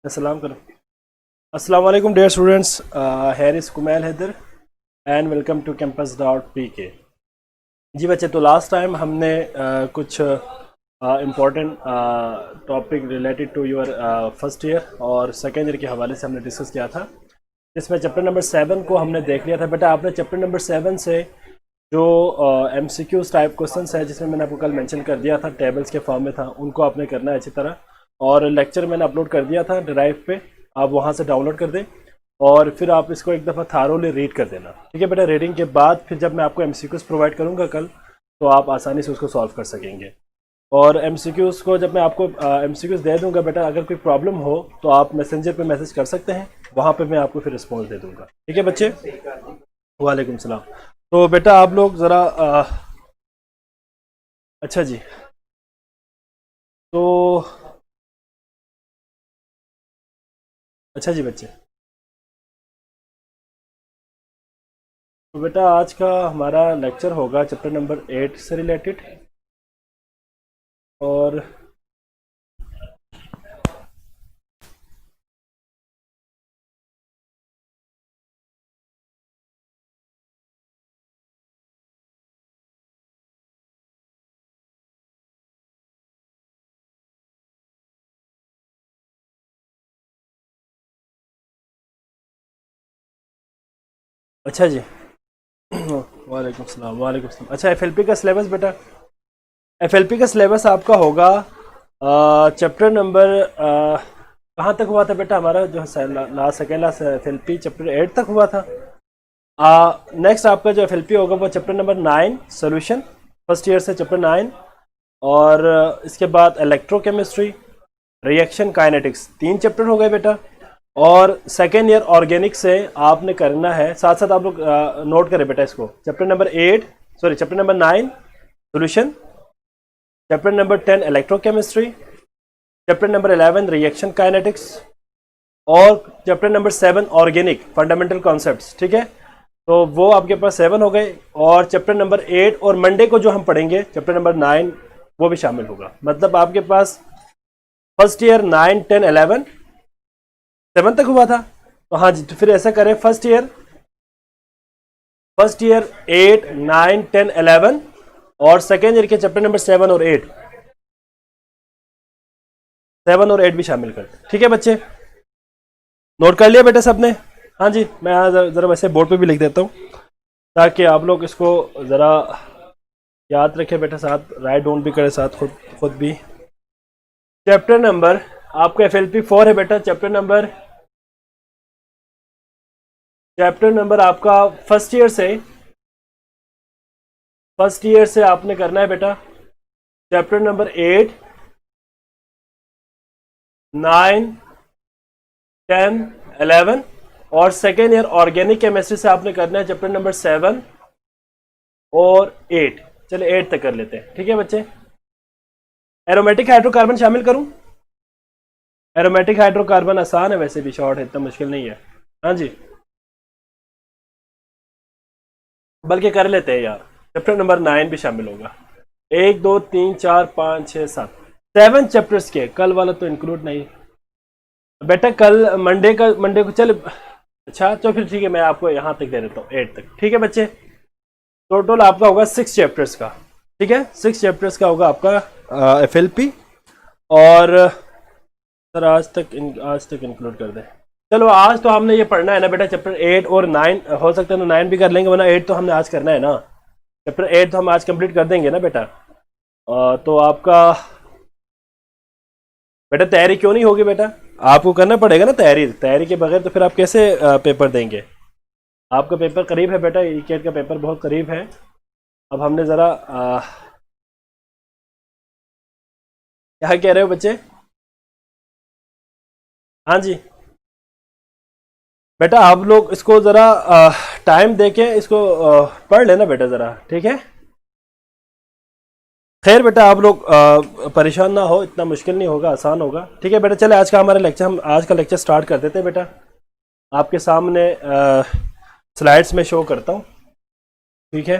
अस्सलाम करो। अस्सलाम वालेकुम dear students, here is Kumail Haider and welcome to campus dot P K. जी बच्चे, तो लास्ट टाइम हमने कुछ important topic related to your first year और सेकेंड ईयर के हवाले से हमने डिस्कस किया था, जिसमें चैप्टर नंबर 7 को हमने देख लिया था। बेटा आपने चैप्टर नंबर 7 से जो MCQs टाइप क्वेश्चन है, जिसमें मैंने आपको कल मेंशन कर दिया था, टेबल्स के फॉर्म में था, उनको आपने करना है अच्छी तरह। और लेक्चर मैंने अपलोड कर दिया था ड्राइव पे, आप वहाँ से डाउनलोड कर दें और फिर आप इसको एक दफ़ा थारोली रीड कर देना। ठीक है बेटा, रीडिंग के बाद फिर जब मैं आपको MCQs प्रोवाइड करूँगा कल, तो आप आसानी से उसको सॉल्व कर सकेंगे। और MCQs को जब मैं आपको MCQs दे दूंगा बेटा, अगर कोई प्रॉब्लम हो तो आप मैसेंजर पे मैसेज कर सकते हैं, वहाँ पे मैं आपको फिर रिस्पॉन्स दे दूंगा। ठीक है बच्चे, वालेकुम सलाम। तो बेटा आप लोग ज़रा अच्छा जी, तो अच्छा जी बच्चे, तो बेटा आज का हमारा लेक्चर होगा चैप्टर नंबर 8 से रिलेटेड। और अच्छा जी वालेकुम सलाम, वालेकुम सलाम। अच्छा, FLP का सिलेबस बेटा, FLP का सिलेबस आपका होगा चैप्टर नंबर कहाँ तक हुआ था बेटा हमारा, जो last second last FLP chapter 8 तक हुआ था। नेक्स्ट आपका जो FLP होगा वो chapter number 9 solution, first year से चैप्टर 9। और इसके बाद इलेक्ट्रोकेमिस्ट्री, रिएक्शन काइनेटिक्स, 3 चैप्टर हो गए बेटा। और सेकेंड ईयर ऑर्गेनिक से आपने करना है, साथ साथ आप लोग नोट करें बेटा इसको, chapter number 8 sorry chapter number 9 solution, chapter number 10 electrochemistry, chapter number 11 reaction kinetics और chapter number 7 organic fundamental concepts. ठीक है, तो वो आपके पास 7 हो गए। और चैप्टर नंबर 8 और मंडे को जो हम पढ़ेंगे चैप्टर नंबर 9, वो भी शामिल होगा। मतलब आपके पास फर्स्ट ईयर 9 10 11 7 तक हुआ था। तो हाँ जी, तो फिर ऐसा करें, फर्स्ट ईयर 8 9 10 11 और सेकेंड ईयर के चैप्टर नंबर 7 और 8 भी शामिल कर। ठीक है बच्चे, नोट कर लिया बेटा सबने? हाँ जी, मैं ज़रा वैसे बोर्ड पे भी लिख देता हूँ ताकि आप लोग इसको ज़रा याद रखें बेटा, साथ राइट डाउन भी करें, साथ खुद खुद भी। चैप्टर नंबर आपका FLP 4 है बेटा। चैप्टर नंबर आपका फर्स्ट ईयर से आपने करना है बेटा चैप्टर नंबर 8 9 10 11। और सेकेंड ईयर ऑर्गेनिक केमिस्ट्री से आपने करना है चैप्टर नंबर 7 और 8। चलिए 8 तक कर लेते हैं। ठीक है बच्चे, एरोमेटिक हाइड्रोकार्बन शामिल करूं? एरोमेटिक हाइड्रोकार्बन आसान है, वैसे भी शॉर्ट है, इतना मुश्किल नहीं है। हाँ जी, बल्कि कर लेते हैं यार, चैप्टर नंबर 9 भी शामिल होगा। 1 2 3 4 5 6 7 7 चैप्टर्स के, कल वाला तो इंक्लूड नहीं बेटा, कल मंडे को चल। अच्छा तो फिर ठीक है, मैं आपको यहाँ तक दे देता हूँ 8 तक। ठीक है बच्चे, टोटल आपका होगा 6 चैप्टर्स का। ठीक है, 6 चैप्टर्स का होगा आपका FLP। और सर आज तक इंक्लूड कर दें। चलो आज तो हमने ये पढ़ना है ना बेटा, चैप्टर 8 और 9, हो सकता है तो 9 भी कर लेंगे, वरना 8 तो हमने आज करना है ना। चैप्टर 8 तो हम आज कंप्लीट कर देंगे ना बेटा। तो आपका बेटा तैयारी क्यों नहीं होगी बेटा? आपको करना पड़ेगा ना तैयारी, तैयारी के बगैर तो फिर आप कैसे पेपर देंगे? आपका पेपर करीब है बेटा, ECAT का पेपर बहुत करीब है। अब हमने ज़रा क्या कह रहे हो बच्चे? हाँ जी बेटा, आप लोग इसको ज़रा टाइम देके इसको पढ़ लेना बेटा ज़रा। ठीक है, खैर बेटा आप लोग परेशान ना हो, इतना मुश्किल नहीं होगा, आसान होगा। ठीक है बेटा, चले आज का हमारा लेक्चर, हम आज का लेक्चर स्टार्ट कर देते हैं बेटा। आपके सामने स्लाइड्स में शो करता हूँ। ठीक है,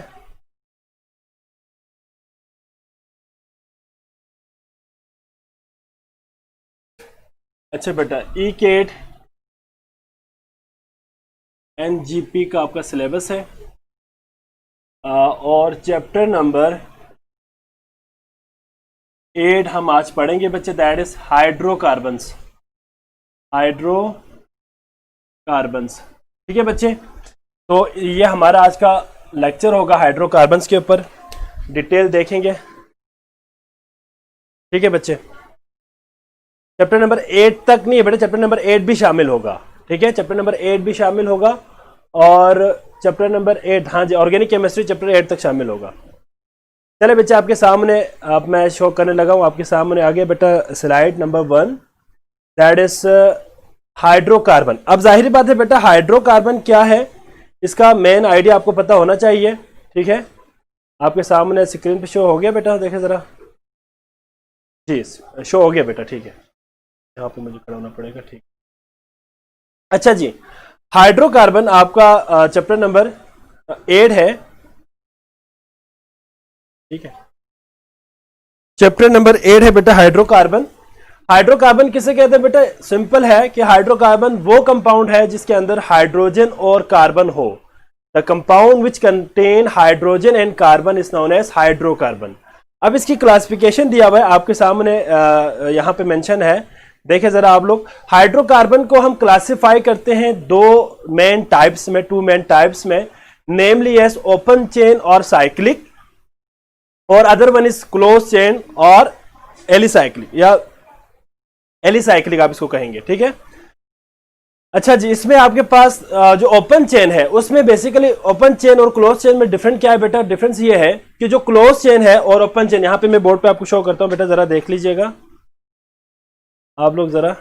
अच्छा बेटा, E-CAT NGP का आपका सिलेबस है और चैप्टर नंबर 8 हम आज पढ़ेंगे बच्चे, दैट इज हाइड्रोकार्बन्स। हाइड्रोकार्बन्स, ठीक है बच्चे। तो ये हमारा आज का लेक्चर होगा हाइड्रोकार्बन्स के ऊपर, डिटेल देखेंगे, ठीक है बच्चे। चैप्टर नंबर 8 तक नहीं है बेटा, चैप्टर नंबर 8 भी शामिल होगा, ठीक है, चैप्टर नंबर 8 भी शामिल होगा और चैप्टर नंबर 8, हाँ जी, ऑर्गेनिक केमिस्ट्री चैप्टर 8 तक शामिल होगा। चले बच्चे, आपके सामने अब मैं शो करने लगा हूँ, आपके सामने आगे बेटा slide number 1, that is hydrocarbon. अब जाहिर बात है बेटा, हाइड्रोकार्बन क्या है इसका मेन आइडिया आपको पता होना चाहिए, ठीक है। आपके सामने स्क्रीन पे शो हो गया बेटा, देखें जरा जी, शो हो गया बेटा, ठीक है। यहाँ पे मुझे खड़ा होना पड़ेगा, ठीक। अच्छा जी, हाइड्रोकार्बन आपका चैप्टर नंबर 8 है, ठीक है। चैप्टर नंबर 8 है बेटा हाइड्रोकार्बन। हाइड्रोकार्बन किसे कहते हैं बेटा? सिंपल है कि हाइड्रोकार्बन वो कंपाउंड है जिसके अंदर हाइड्रोजन और कार्बन हो। The compound which contain hydrogen and carbon is known as hydrocarbon. अब इसकी क्लासिफिकेशन दिया हुआ है आपके सामने, यहां पे मेंशन है, देखें जरा आप लोग। हाइड्रोकार्बन को हम क्लासिफाई करते हैं दो मेन टाइप्स में, टू मेन टाइप्स में, नेमली एज ओपन चेन और साइक्लिक, और other one is close chain और एलिसाइक्लिक, या एलिसाइक्लिक आप इसको कहेंगे, ठीक है। अच्छा जी, इसमें आपके पास जो ओपन चेन है उसमें बेसिकली ओपन चेन और क्लोज चेन में डिफरेंट क्या है बेटा? डिफरेंस ये है कि जो क्लोज चेन है और ओपन चेन, यहां पे मैं बोर्ड पे आपको शो करता हूं बेटा, जरा देख लीजिएगा आप लोग जरा।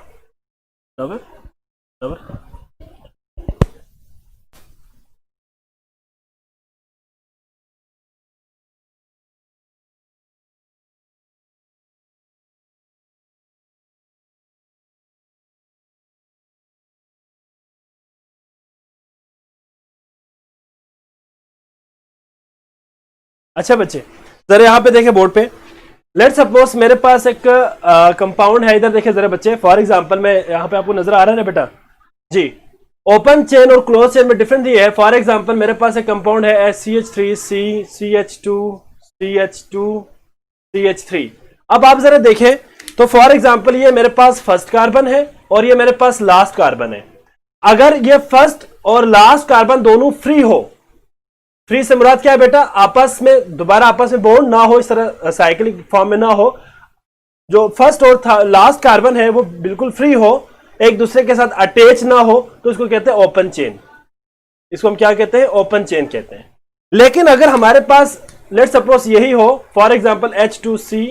अच्छा बच्चे, जरा यहां पे देखें बोर्ड पे। लेट सपोज मेरे पास एक कंपाउंड है, इधर देखें जरा बच्चे। फॉर एग्जांपल मैं यहां पे, आपको नजर आ रहा है ना बेटा जी, ओपन चेन और क्लोज चेन में डिफरेंस ये है। फॉर एग्जांपल मेरे पास एक कंपाउंड है CH3C CH2 CH2 CH3। अब आप जरा देखें तो फॉर एग्जांपल ये मेरे पास फर्स्ट कार्बन है और ये मेरे पास लास्ट कार्बन है। अगर ये फर्स्ट और लास्ट कार्बन दोनों फ्री हो, फ्री से मुराद क्या है बेटा? आपस में दोबारा आपस में बॉन्ड ना हो, इस तरह साइक्लिक फॉर्म में ना हो, जो फर्स्ट और लास्ट कार्बन है वो बिल्कुल फ्री हो, एक दूसरे के साथ अटैच ना हो, तो इसको कहते हैं ओपन चेन। इसको हम क्या कहते हैं? ओपन चेन कहते हैं। लेकिन अगर हमारे पास लेट सपोज यही हो, for example H2C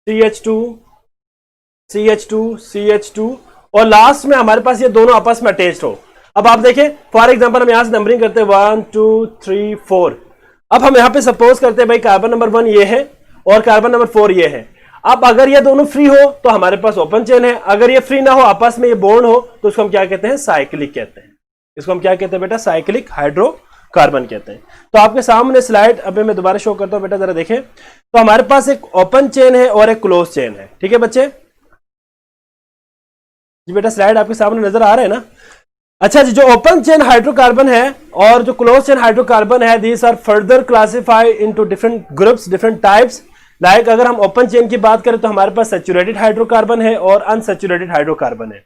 CH2 CH2 CH2 और लास्ट में हमारे पास ये दोनों आपस में अटैच्ड हो। अब आप देखें फॉर एग्जांपल हम यहां से नंबरिंग करते हैं 1 2 3 4। अब हम यहां पे सपोज करते हैं भाई कार्बन नंबर 1 ये है और कार्बन नंबर 4 ये है। अब अगर ये दोनों फ्री हो तो हमारे पास ओपन चेन है, अगर ये फ्री ना हो, आपस में ये बॉन्ड हो, तो इसको हम क्या कहते हैं? साइक्लिक कहते हैं। इसको हम क्या कहते हैं बेटा? साइक्लिक हाइड्रोकार्बन कहते हैं। तो आपके सामने स्लाइड अभी मैं दोबारा शो करता हूं बेटा, जरा देखें। तो हमारे पास एक ओपन चेन है और एक क्लोज चेन है, ठीक है बच्चे जी। बेटा स्लाइड आपके सामने नजर आ रहे हैं ना? अच्छा जी, जो ओपन चेन हाइड्रोकार्बन है और जो क्लोज चेन हाइड्रोकार्बन है, these are further classified into different groups, different types. Like अगर हम ओपन चेन की बात करें तो हमारे पास सैचुरेटेड हाइड्रोकार्बन है और अनसैचुरेटेड हाइड्रोकार्बन है।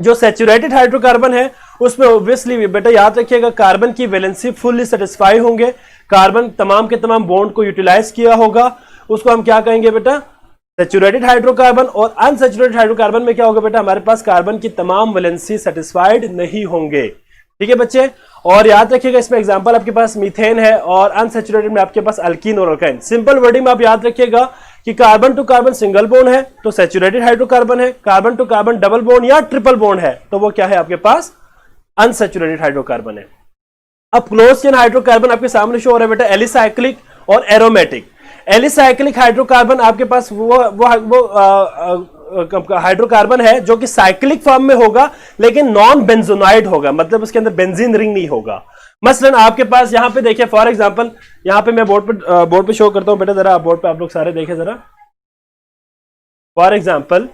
जो सैचुरेटेड हाइड्रोकार्बन है उसमें ऑब्वियसली बेटा याद रखिएगा, कार्बन की वैलेंसी फुल्ली सेटिस्फाई होंगे, कार्बन तमाम के तमाम बॉन्ड को यूटिलाइज किया होगा, उसको हम क्या कहेंगे बेटा? Saturated hydrocarbon. और अनसैचुरेटेड हाइड्रोकार्बन में क्या होगा बेटा? हमारे पास कार्बन की तमाम वैलेंसी सेटिस्फाइड नहीं होंगे, ठीक है बच्चे। और याद रखिएगा इसमें एग्जांपल आपके पास मीथेन है और अनसैचुरेटेड में आपके पास अल्कीन और अल्काइन। सिंपल वर्डिंग में आप याद रखिएगा कि carbon to carbon single bond है तो सैचुरेटेड हाइड्रोकार्बन है, carbon to carbon double bond या ट्रिपल बॉन्ड है तो वो क्या है? आपके पास अनसैचुरेटेड हाइड्रोकार्बन है। अब क्लोज चेन हाइड्रोकार्बन आपके सामने शो हो रहा है बेटा, एलिसाइक्लिक और एरोमेटिक। एलिसाइक्लिक हाइड्रोकार्बन आपके पास वो हाइड्रोकार्बन है जो कि साइक्लिक फॉर्म में होगा लेकिन नॉन बेंजोनाइड होगा, मतलब उसके अंदर बेंजीन रिंग नहीं होगा। मसलन आपके पास यहां पे देखिए, फॉर एग्जांपल यहां पे मैं बोर्ड पे शो करता हूं बेटा, जरा बोर्ड पे आप लोग सारे देखें जरा। फॉर एग्जांपल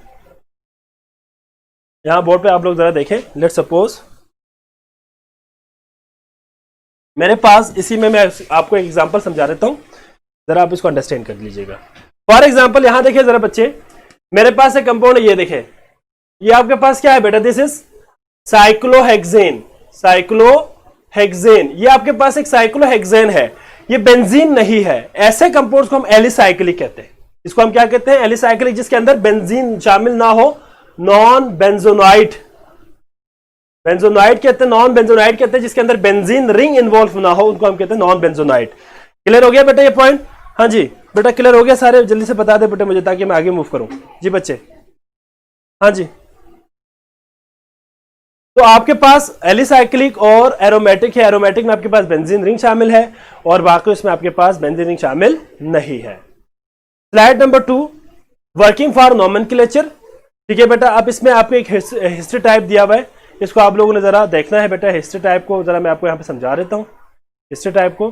यहाँ बोर्ड पे आप लोग जरा देखें, लेट सपोज मेरे पास, इसी में मैं आपको एक एग्जांपल समझा देता हूँ, जरा आप इसको अंडरस्टैंड कर लीजिएगा। फॉर एग्जांपल यहाँ देखिए जरा बच्चे, मेरे पास एक कंपाउंड है, ये देखें, ये आपके पास क्या है बेटा, दिस इज साइक्लोहेक्सेन। साइक्लोहेक्सेन, ये आपके पास एक साइक्लोहेक्सेन है, ये बेंजीन नहीं है। ऐसे कंपाउंड्स को हम एलिसाइक्लिक कहते हैं। इसको हम क्या कहते हैं, एलिसाइक्लिक, जिसके अंदर बेंजीन शामिल ना हो, नॉन बेंजोनाइट। बेंजोनाइट कहते हैं, नॉन बेंजोनाइट कहते हैं जिसके अंदर बेंजीन रिंग इन्वॉल्व ना हो, उनको हम कहते हैं नॉन बेंजोनाइट। क्लियर हो गया बेटा ये पॉइंट? हाँ जी बेटा क्लियर हो गया सारे? जल्दी से बता दे बेटा मुझे, ताकि मैं आगे मूव करूं। जी बच्चे, हाँ जी। तो आपके पास एलिसाइक्लिक और एरोमेटिक है। एरोमेटिक में आपके पास बेंजीन रिंग शामिल है और बाकी उसमें आपके पास बेंजीन रिंग शामिल नहीं है। Slide number 2, working for nomenclature. ठीक है बेटा, अब इसमें आपको एक हिस्ट्री टाइप दिया हुआ है, इसको आप लोगों ने जरा देखना है बेटा। हिस्ट्री टाइप को जरा मैं आपको यहाँ पे समझा देता हूँ, हिस्ट्री टाइप को।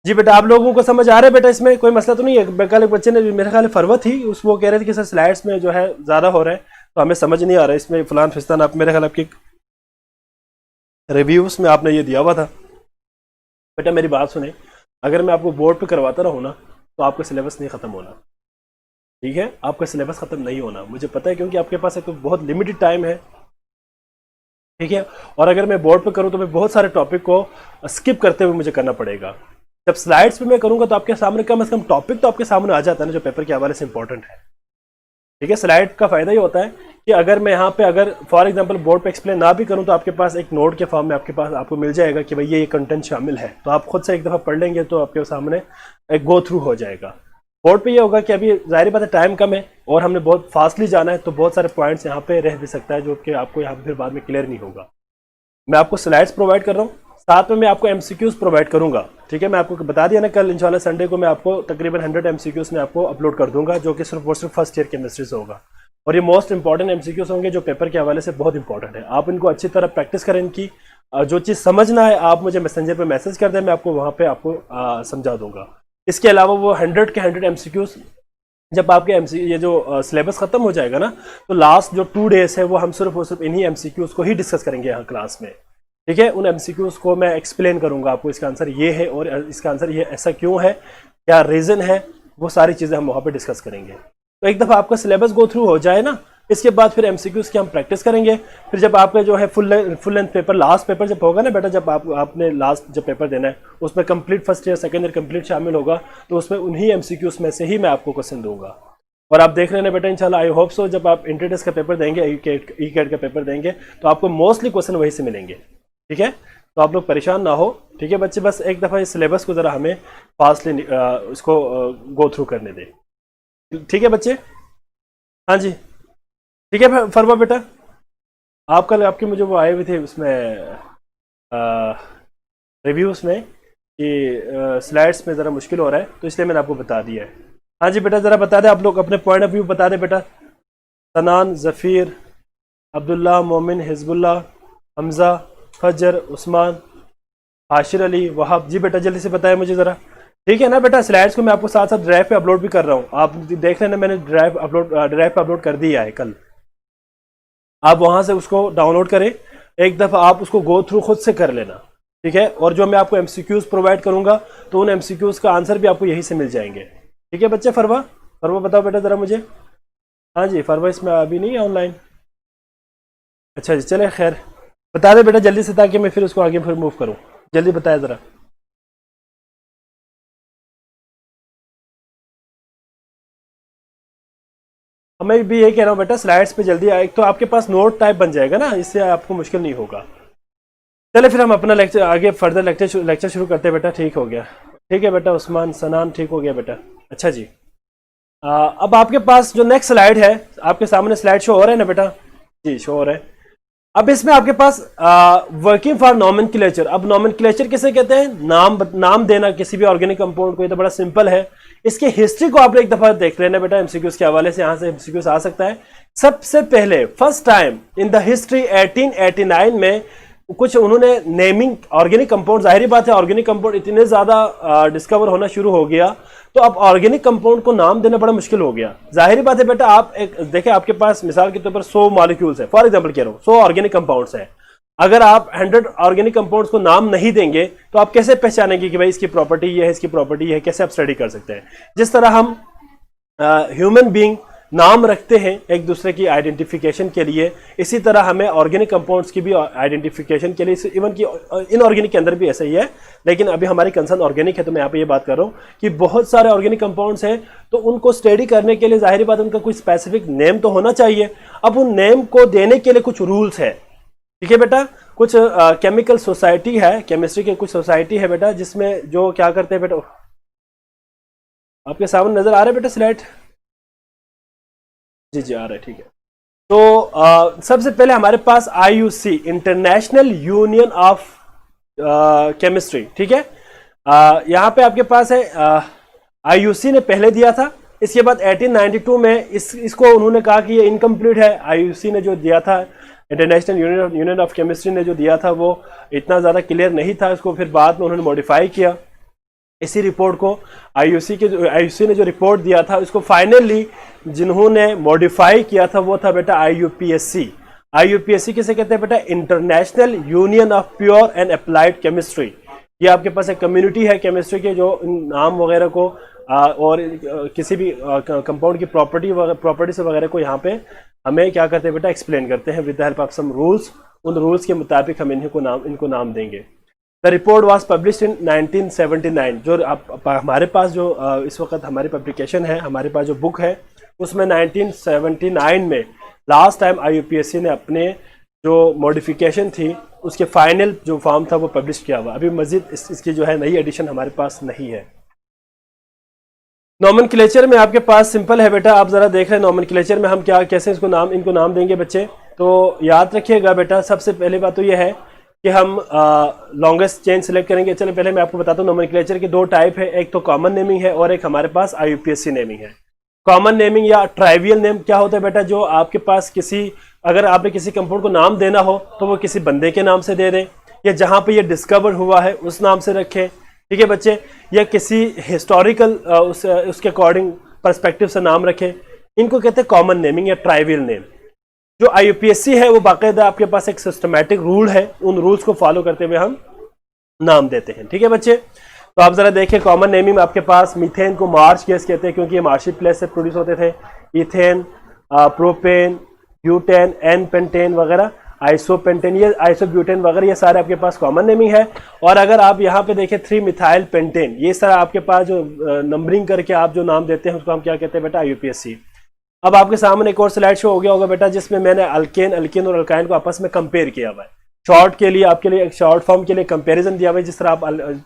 जी बेटा, आप लोगों को समझ आ रहा है बेटा? इसमें कोई मसला तो नहीं है? कल एक बच्चे ने, मेरे ख्याल फरवा थी, उस वो कह रहे थे कि सर स्लाइड्स में जो है ज़्यादा हो रहा है तो हमें समझ नहीं आ रहा है इसमें फलान फिस्तान। आप मेरे ख्याल आपकी रिव्यूज में आपने ये दिया हुआ था। बेटा मेरी बात सुने, अगर मैं आपको बोर्ड पे करवाता रहूँ ना तो आपका सिलेबस नहीं ख़त्म होना। ठीक है, आपका सिलेबस ख़त्म नहीं होना, मुझे पता है, क्योंकि आपके पास एक तो बहुत लिमिटेड टाइम है। ठीक है, और अगर मैं बोर्ड पे करूँ तो मैं बहुत सारे टॉपिक को स्किप करते हुए मुझे करना पड़ेगा। जब स्लाइड्स पे मैं करूँगा तो आपके सामने कम से कम टॉपिक तो आपके सामने आ जाता है ना, जो पेपर के हवाले से इंपॉर्टेंट है। ठीक है, स्लाइड का फायदा ये होता है कि अगर मैं यहाँ पे, अगर फॉर एग्जांपल बोर्ड पे एक्सप्लेन ना भी करूँ तो आपके पास एक नोट के फॉर्म में आपके पास आपको मिल जाएगा कि भाई ये कंटेंट शामिल है, तो आप खुद से एक दफ़ा पढ़ लेंगे तो आपके सामने एक गो थ्रू हो जाएगा। बोर्ड पे ये होगा कि अभी जाहिर बात है टाइम कम है और हमने बहुत फास्टली जाना है, तो बहुत सारे पॉइंट्स यहाँ पे रह भी सकता है जो कि आपको यहाँ पे फिर बाद में क्लियर नहीं होगा। मैं आपको स्लाइड्स प्रोवाइड कर रहा हूँ, साथ में मैं आपको एमसीक्यूज प्रोवाइड करूंगा। ठीक है, मैं आपको बता दिया ना, कल इंशाल्लाह संडे को मैं आपको तकरीबन 100 एमसीक्यूज में आपको अपलोड कर दूंगा, जो कि सिर्फ और सिर्फ फर्स्ट ईयर केमिस्ट्री से होगा। और ये मोस्ट इंपॉर्टेंट एमसीक्यूज होंगे जो पेपर के हवाले से बहुत इंपॉर्टेंट है। आप इनको अच्छी तरह प्रैक्टिस करें इनकी। जो चीज़ समझना है आप मुझे मैसेंजर पर मैसेज कर दें, मैं आपको वहाँ पर आपको समझा दूंगा। इसके अलावा वो 100 के 100 एमसीक्यूज, जब आपके ये जो सिलेबस खत्म हो जाएगा ना, तो लास्ट जो 2 डेज है वो हम सिर्फ और सिर्फ इन्हीं एमसीक्यूज को ही डिस्कस करेंगे यहाँ क्लास में। ठीक है, उन एमसीक्यूज को मैं एक्सप्लेन करूंगा आपको, इसका आंसर ये है और इसका आंसर ये ऐसा क्यों है, क्या रीज़न है, वो सारी चीज़ें हम वहाँ पे डिस्कस करेंगे। तो एक दफ़ा आपका सिलेबस गो थ्रू हो जाए ना, इसके बाद फिर एमसीक्यूज की हम प्रैक्टिस करेंगे। फिर जब आपका जो है full length paper, last paper जब होगा ना बेटा, जब आपने लास्ट जब पेपर देना है उसमें complete first year second year complete शामिल होगा, तो उसमें उन्हीं एमसीक्यूज में से ही मैं आपको क्वेश्चन दूंगा। और आप देख रहे हैं बेटा इंशाल्लाह, आई होप सो, जब आप इंटरटेस्ट का पेपर देंगे, ई कैट का पेपर देंगे, तो आपको मोस्टली क्वेश्चन वहीं से मिलेंगे। ठीक है, तो आप लोग परेशान ना हो। ठीक है बच्चे, बस एक दफ़ा इस सिलेबस को ज़रा हमें फास्टली इसको गो थ्रू करने दें। ठीक है बच्चे? हाँ जी ठीक है फरमा बेटा, आप कल आपके मुझे वो आए हुए थे उसमें रिव्यूज़ में कि स्लाइड्स में ज़रा मुश्किल हो रहा है, तो इसलिए मैंने आपको बता दिया है। हाँ जी बेटा, ज़रा बता दें आप लोग अपने पॉइंट ऑफ व्यू बता दें बेटा। सनान, ज़फ़ीर, अब्दुल्ला, मोमिन, हिज़्बुल्ला, हमज़ा, फजर, उस्मान, हाशिर अली, वहाब। जी बेटा जल्दी से बताएं मुझे ज़रा। ठीक है ना बेटा, स्लाइड्स को मैं आपको साथ साथ ड्राइव पे अपलोड भी कर रहा हूँ, आप देख लेना, मैंने ड्राइव पे अपलोड कर दिया है कल। आप वहाँ से उसको डाउनलोड करें, एक दफ़ा आप उसको गो थ्रू खुद से कर लेना। ठीक है, और जो मैं आपको एमसीक्यूज प्रोवाइड करूँगा तो उन एमसीक्यूज का आंसर भी आपको यहीं से मिल जाएंगे। ठीक है बच्चे? फरवा बताओ बेटा ज़रा मुझे। हाँ जी, फरवा इसमें अभी नहीं है ऑनलाइन? अच्छा जी, चले खैर, बता दे बेटा जल्दी से, ताकि मैं फिर उसको आगे फिर मूव करूँ। जल्दी बताया ज़रा। मैं भी यही कह रहा हूँ बेटा, स्लाइड्स पे जल्दी आए तो आपके पास नोट टाइप बन जाएगा ना, इससे आपको मुश्किल नहीं होगा। चले फिर हम अपना लेक्चर आगे फर्दर लेक्चर शुरू करते हैं बेटा। ठीक हो गया? ठीक है बेटा, उस्मान, सनान, ठीक हो गया बेटा। अच्छा जी, अब आपके पास जो नेक्स्ट स्लाइड है, आपके सामने स्लाइड शो हो रहा है ना बेटा? जी शो हो रहा है। अब इसमें आपके पास वर्किंग फॉर नोमेनक्लेचर। अब नोमेनक्लेचर किसे कहते हैं? नाम देना किसी भी ऑर्गेनिक कंपाउंड को। ये तो बड़ा सिंपल है। इसकी हिस्ट्री को आप एक दफा देख लेना बेटा, एमसीक्यूज के हवाले से, यहाँ से एमसीक्यूज आ सकता है। सबसे पहले first time in the history 1889 में कुछ उन्होंने नेमिंग ऑर्गेनिक कंपाउंड, जाहिर बात है ऑर्गेनिक कंपाउंड इतने ज़्यादा डिस्कवर होना शुरू हो गया तो अब ऑर्गेनिक कंपाउंड को नाम देना बड़ा मुश्किल हो गया। जाहिर बात है बेटा, आप एक देखें, आपके पास मिसाल के तौर पर 100 मॉलिक्यूल्स है, फॉर एग्जांपल कह रहा हूँ 100 ऑर्गेनिक कंपाउंड्स है। अगर आप 100 ऑर्गेनिक कंपाउंड्स को नाम नहीं देंगे तो आप कैसे पहचानेंगे कि भाई इसकी प्रॉपर्टी ये है, इसकी प्रॉपर्टी ये है, कैसे आप स्टडी कर सकते हैं? जिस तरह हम ह्यूमन बीइंग नाम रखते हैं एक दूसरे की आइडेंटिफिकेशन के लिए, इसी तरह हमें ऑर्गेनिक कंपाउंड्स की भी आइडेंटिफिकेशन के लिए, इवन कि इनऑर्गेनिक के अंदर भी ऐसा ही है, लेकिन अभी हमारी कंसर्न ऑर्गेनिक है तो मैं यहाँ पे ये बात कर रहा हूँ कि बहुत सारे ऑर्गेनिक कंपाउंड्स हैं तो उनको स्टडी करने के लिए जाहिर बात उनका कोई स्पेसिफिक नेम तो होना चाहिए। अब उन नेम को देने के लिए कुछ रूल्स है, ठीक है बेटा। कुछ केमिकल सोसाइटी है, केमिस्ट्री की कुछ सोसाइटी है बेटा, जिसमें जो क्या करते हैं बेटा, आपके सामने नजर आ रहा है बेटा स्लाइड? जी जी आ रहा है, ठीक है। तो सबसे पहले हमारे पास IUC, international union of chemistry, ठीक है। यहाँ पे आपके पास है IUC ने पहले दिया था, इसके बाद 1892 में इसको उन्होंने कहा कि ये इनकम्प्लीट है। IUC ने जो दिया था, इंटरनेशनल यूनियन ऑफ केमिस्ट्री ने जो दिया था वो इतना ज़्यादा क्लियर नहीं था, इसको फिर बाद में उन्होंने मॉडिफाई किया। इसी रिपोर्ट को IUC ने जो रिपोर्ट दिया था उसको फाइनली जिन्होंने मॉडिफाई किया था वो था बेटा IUPAC। IUPAC किसे कहते हैं बेटा? International union of pure and applied chemistry. ये आपके पास एक कम्युनिटी है केमिस्ट्री के जो नाम वगैरह को और किसी भी कंपाउंड की प्रॉपर्टीज वगैरह को यहाँ पे हमें क्या करते हैं बेटा? एक्सप्लेन करते हैं with the help of some rules. उन रूल्स के मुताबिक हम इनको नाम देंगे। The report was publish in 1979। जो हमारे पास जो इस वक्त हमारी पब्लिकेशन है, हमारे पास जो बुक है उसमें 1979 में लास्ट टाइम IUPAC ने अपने जो मॉडिफिकेशन थी उसके फाइनल जो फॉर्म था वो पब्लिश किया हुआ। अभी मजीद इसकी जो है नई एडिशन हमारे पास नहीं है। नॉमेनक्लेचर में आपके पास सिंपल है बेटा, आप जरा देख रहे हैं नॉमेनक्लेचर में हम कैसे इनको नाम देंगे बच्चे। तो याद रखिएगा बेटा, सबसे पहली बात तो ये है कि हम लॉन्गेस्ट चेन सिलेक्ट करेंगे। चलो पहले मैं आपको बताता हूँ नॉमेनक्लेचर के दो टाइप है, एक तो कॉमन नेमिंग है और एक हमारे पास IUPAC नेमिंग है। कॉमन नेमिंग या ट्राइवियल नेम क्या होता है बेटा? जो आपके पास अगर आपने किसी कंपाउंड को नाम देना हो तो वो किसी बंदे के नाम से दे दें, या जहाँ पे ये डिस्कवर हुआ है उस नाम से रखें, ठीक है बच्चे, या किसी हिस्टोरिकल उसके अकॉर्डिंग पर्सपेक्टिव से नाम रखें। इनको कहते हैं कॉमन नेमिंग या ट्राइवियल नेम। जो IUPAC है वो बाकायदा आपके पास एक सिस्टमैटिक रूल है, उन रूल्स को फॉलो करते हुए हम नाम देते हैं, ठीक है बच्चे। तो आप जरा देखिए, कॉमन नेमिंग में आपके पास मीथेन को मार्च गैस कहते हैं क्योंकि ये मार्शी प्लेस से प्रोड्यूस होते थे। Ethane, propane, butane, n pentane वगैरह, आइसोपेंटेन, ये आइसोब्यूटेन वगैरह, ये सारे आपके पास कॉमन नेमिंग है। और अगर आप यहाँ पे देखें 3 मिथाइल पेंटेन, ये सारा आपके पास जो नंबरिंग करके आप जो नाम देते हैं उसको हम क्या कहते हैं बेटा? IUPAC। अब आपके सामने एक और स्लाइड शो हो गया होगा बेटा, जिसमें मैंने अल्केन और अल्काइन को आपस में कंपेयर किया हुआ है। शॉर्ट के लिए आपके लिए एक शॉर्ट फॉर्म के लिए कंपैरिजन दिया हुआ है,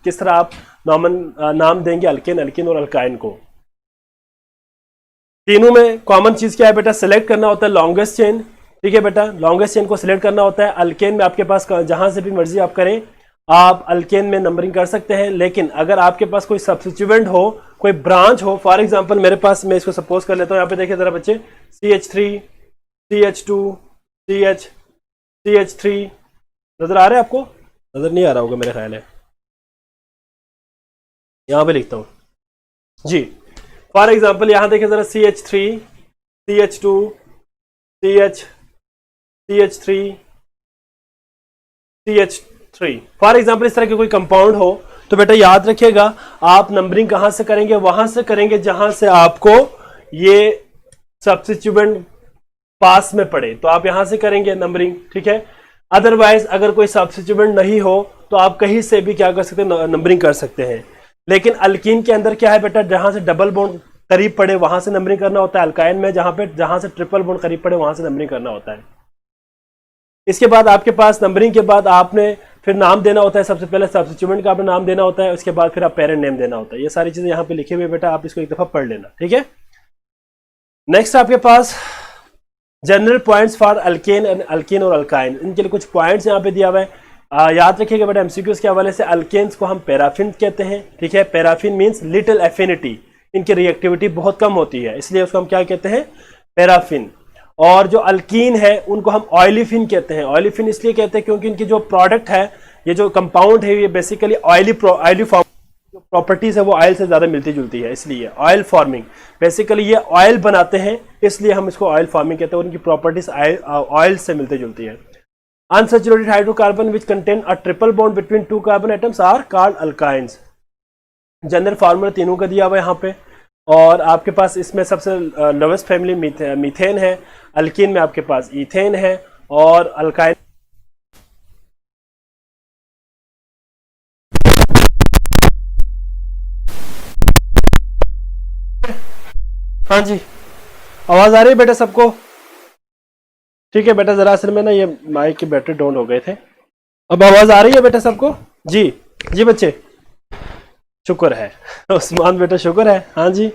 किस तरह आप नाम देंगे अल्केन और अल्काइन को। तीनों में कॉमन चीज क्या है बेटा? सिलेक्ट करना होता है लॉन्गेस्ट चेन, ठीक है बेटा, लॉन्गेस्ट चेन को सिलेक्ट करना होता है। अल्केन में आपके पास जहां से भी मर्जी आप करें, आप अल्केन में नंबरिंग कर सकते हैं, लेकिन अगर आपके पास कोई सब्स्टिट्यूएंट हो, कोई ब्रांच हो, फॉर एग्जांपल मेरे पास, मैं इसको सपोज कर लेता हूं, यहाँ पे देखिए जरा बच्चे, CH3, CH2, CH3 नजर आ रहा है आपको? नजर नहीं आ रहा होगा मेरे ख्याल है, यहां पे लिखता हूं जी। फॉर एग्जांपल यहां देखिए जरा, CH3, CH2, CH3, CH3, for example इस तरह के कोई कंपाउंड हो तो बेटा याद रखिएगा, आप नंबरिंग कहां से करेंगे? वहां से करेंगे जहां से आपको ये सब्स्टिट्यूएंट पास में पड़े, तो आप यहां से करेंगे नंबरिंग, ठीक है। अदरवाइज अगर कोई सब्स्टिट्यूएंट नहीं हो तो आप कहीं से भी क्या कर सकते हैं? नंबरिंग कर सकते हैं। लेकिन अल्कीन के अंदर क्या है बेटा? जहां से डबल बॉन्ड करीब पड़े वहां से नंबरिंग करना होता है। अल्काइन में जहां से ट्रिपल बॉन्ड करीब पड़े वहां से नंबरिंग करना होता है। इसके बाद आपके पास नंबरिंग के बाद आपने फिर नाम देना होता है। सबसे पहले सब्स्टिट्यूएंट का आपने नाम देना होता है, उसके बाद फिर आप पेरेंट नेम देना होता है। ये सारी चीजें यहाँ पे लिखी हुई बेटा, आप इसको एक दफा पढ़ लेना, ठीक है। नेक्स्ट आपके पास जनरल पॉइंट्स फॉर अल्केन और अल्काइन, इनके लिए कुछ पॉइंट्स यहाँ पे दिया हुआ है। याद रखिएगा बेटा, MCQs के हवाले से अल्केन्स को हम पैराफिन कहते हैं, ठीक है। पैराफिन मीन्स लिटिल एफिनिटी, इनकी रिएक्टिविटी बहुत कम होती है, इसलिए उसको हम क्या कहते हैं? पैराफिन। और जो अल्कीन है उनको हम ऑयलीफिन कहते हैं। ऑयलीफिन इसलिए कहते हैं क्योंकि इनकी जो प्रोडक्ट है, ये जो कंपाउंड है, ये बेसिकली ऑयली फॉर्म, जो प्रॉपर्टीज है वो ऑयल से ज्यादा मिलती जुलती है, इसलिए ऑयल फॉर्मिंग, बेसिकली ये ऑयल बनाते हैं, इसलिए हम इसको ऑयल फार्मिंग कहते हैं। उनकी प्रॉपर्टीज ऑयल से मिलती जुलती है। Unsaturated hydrocarbon which contain a triple bond between two carbon atoms are called alkynes. General formula तीनों का दिया हुआ है यहाँ पे, और आपके पास इसमें सबसे लोवेस्ट फैमिली मीथेन है, अल्कीन में आपके पास ईथेन है, और अल्काइन हाँ जी, आवाज आ रही है बेटा सबको? ठीक है बेटा, जरा असल में ना ये माइक की बैटरी डाउन हो गए थे। अब आवाज आ रही है बेटा सबको? जी जी बच्चे, शुक्र है उस्मान बेटा, शुक्र है। हाँ जी,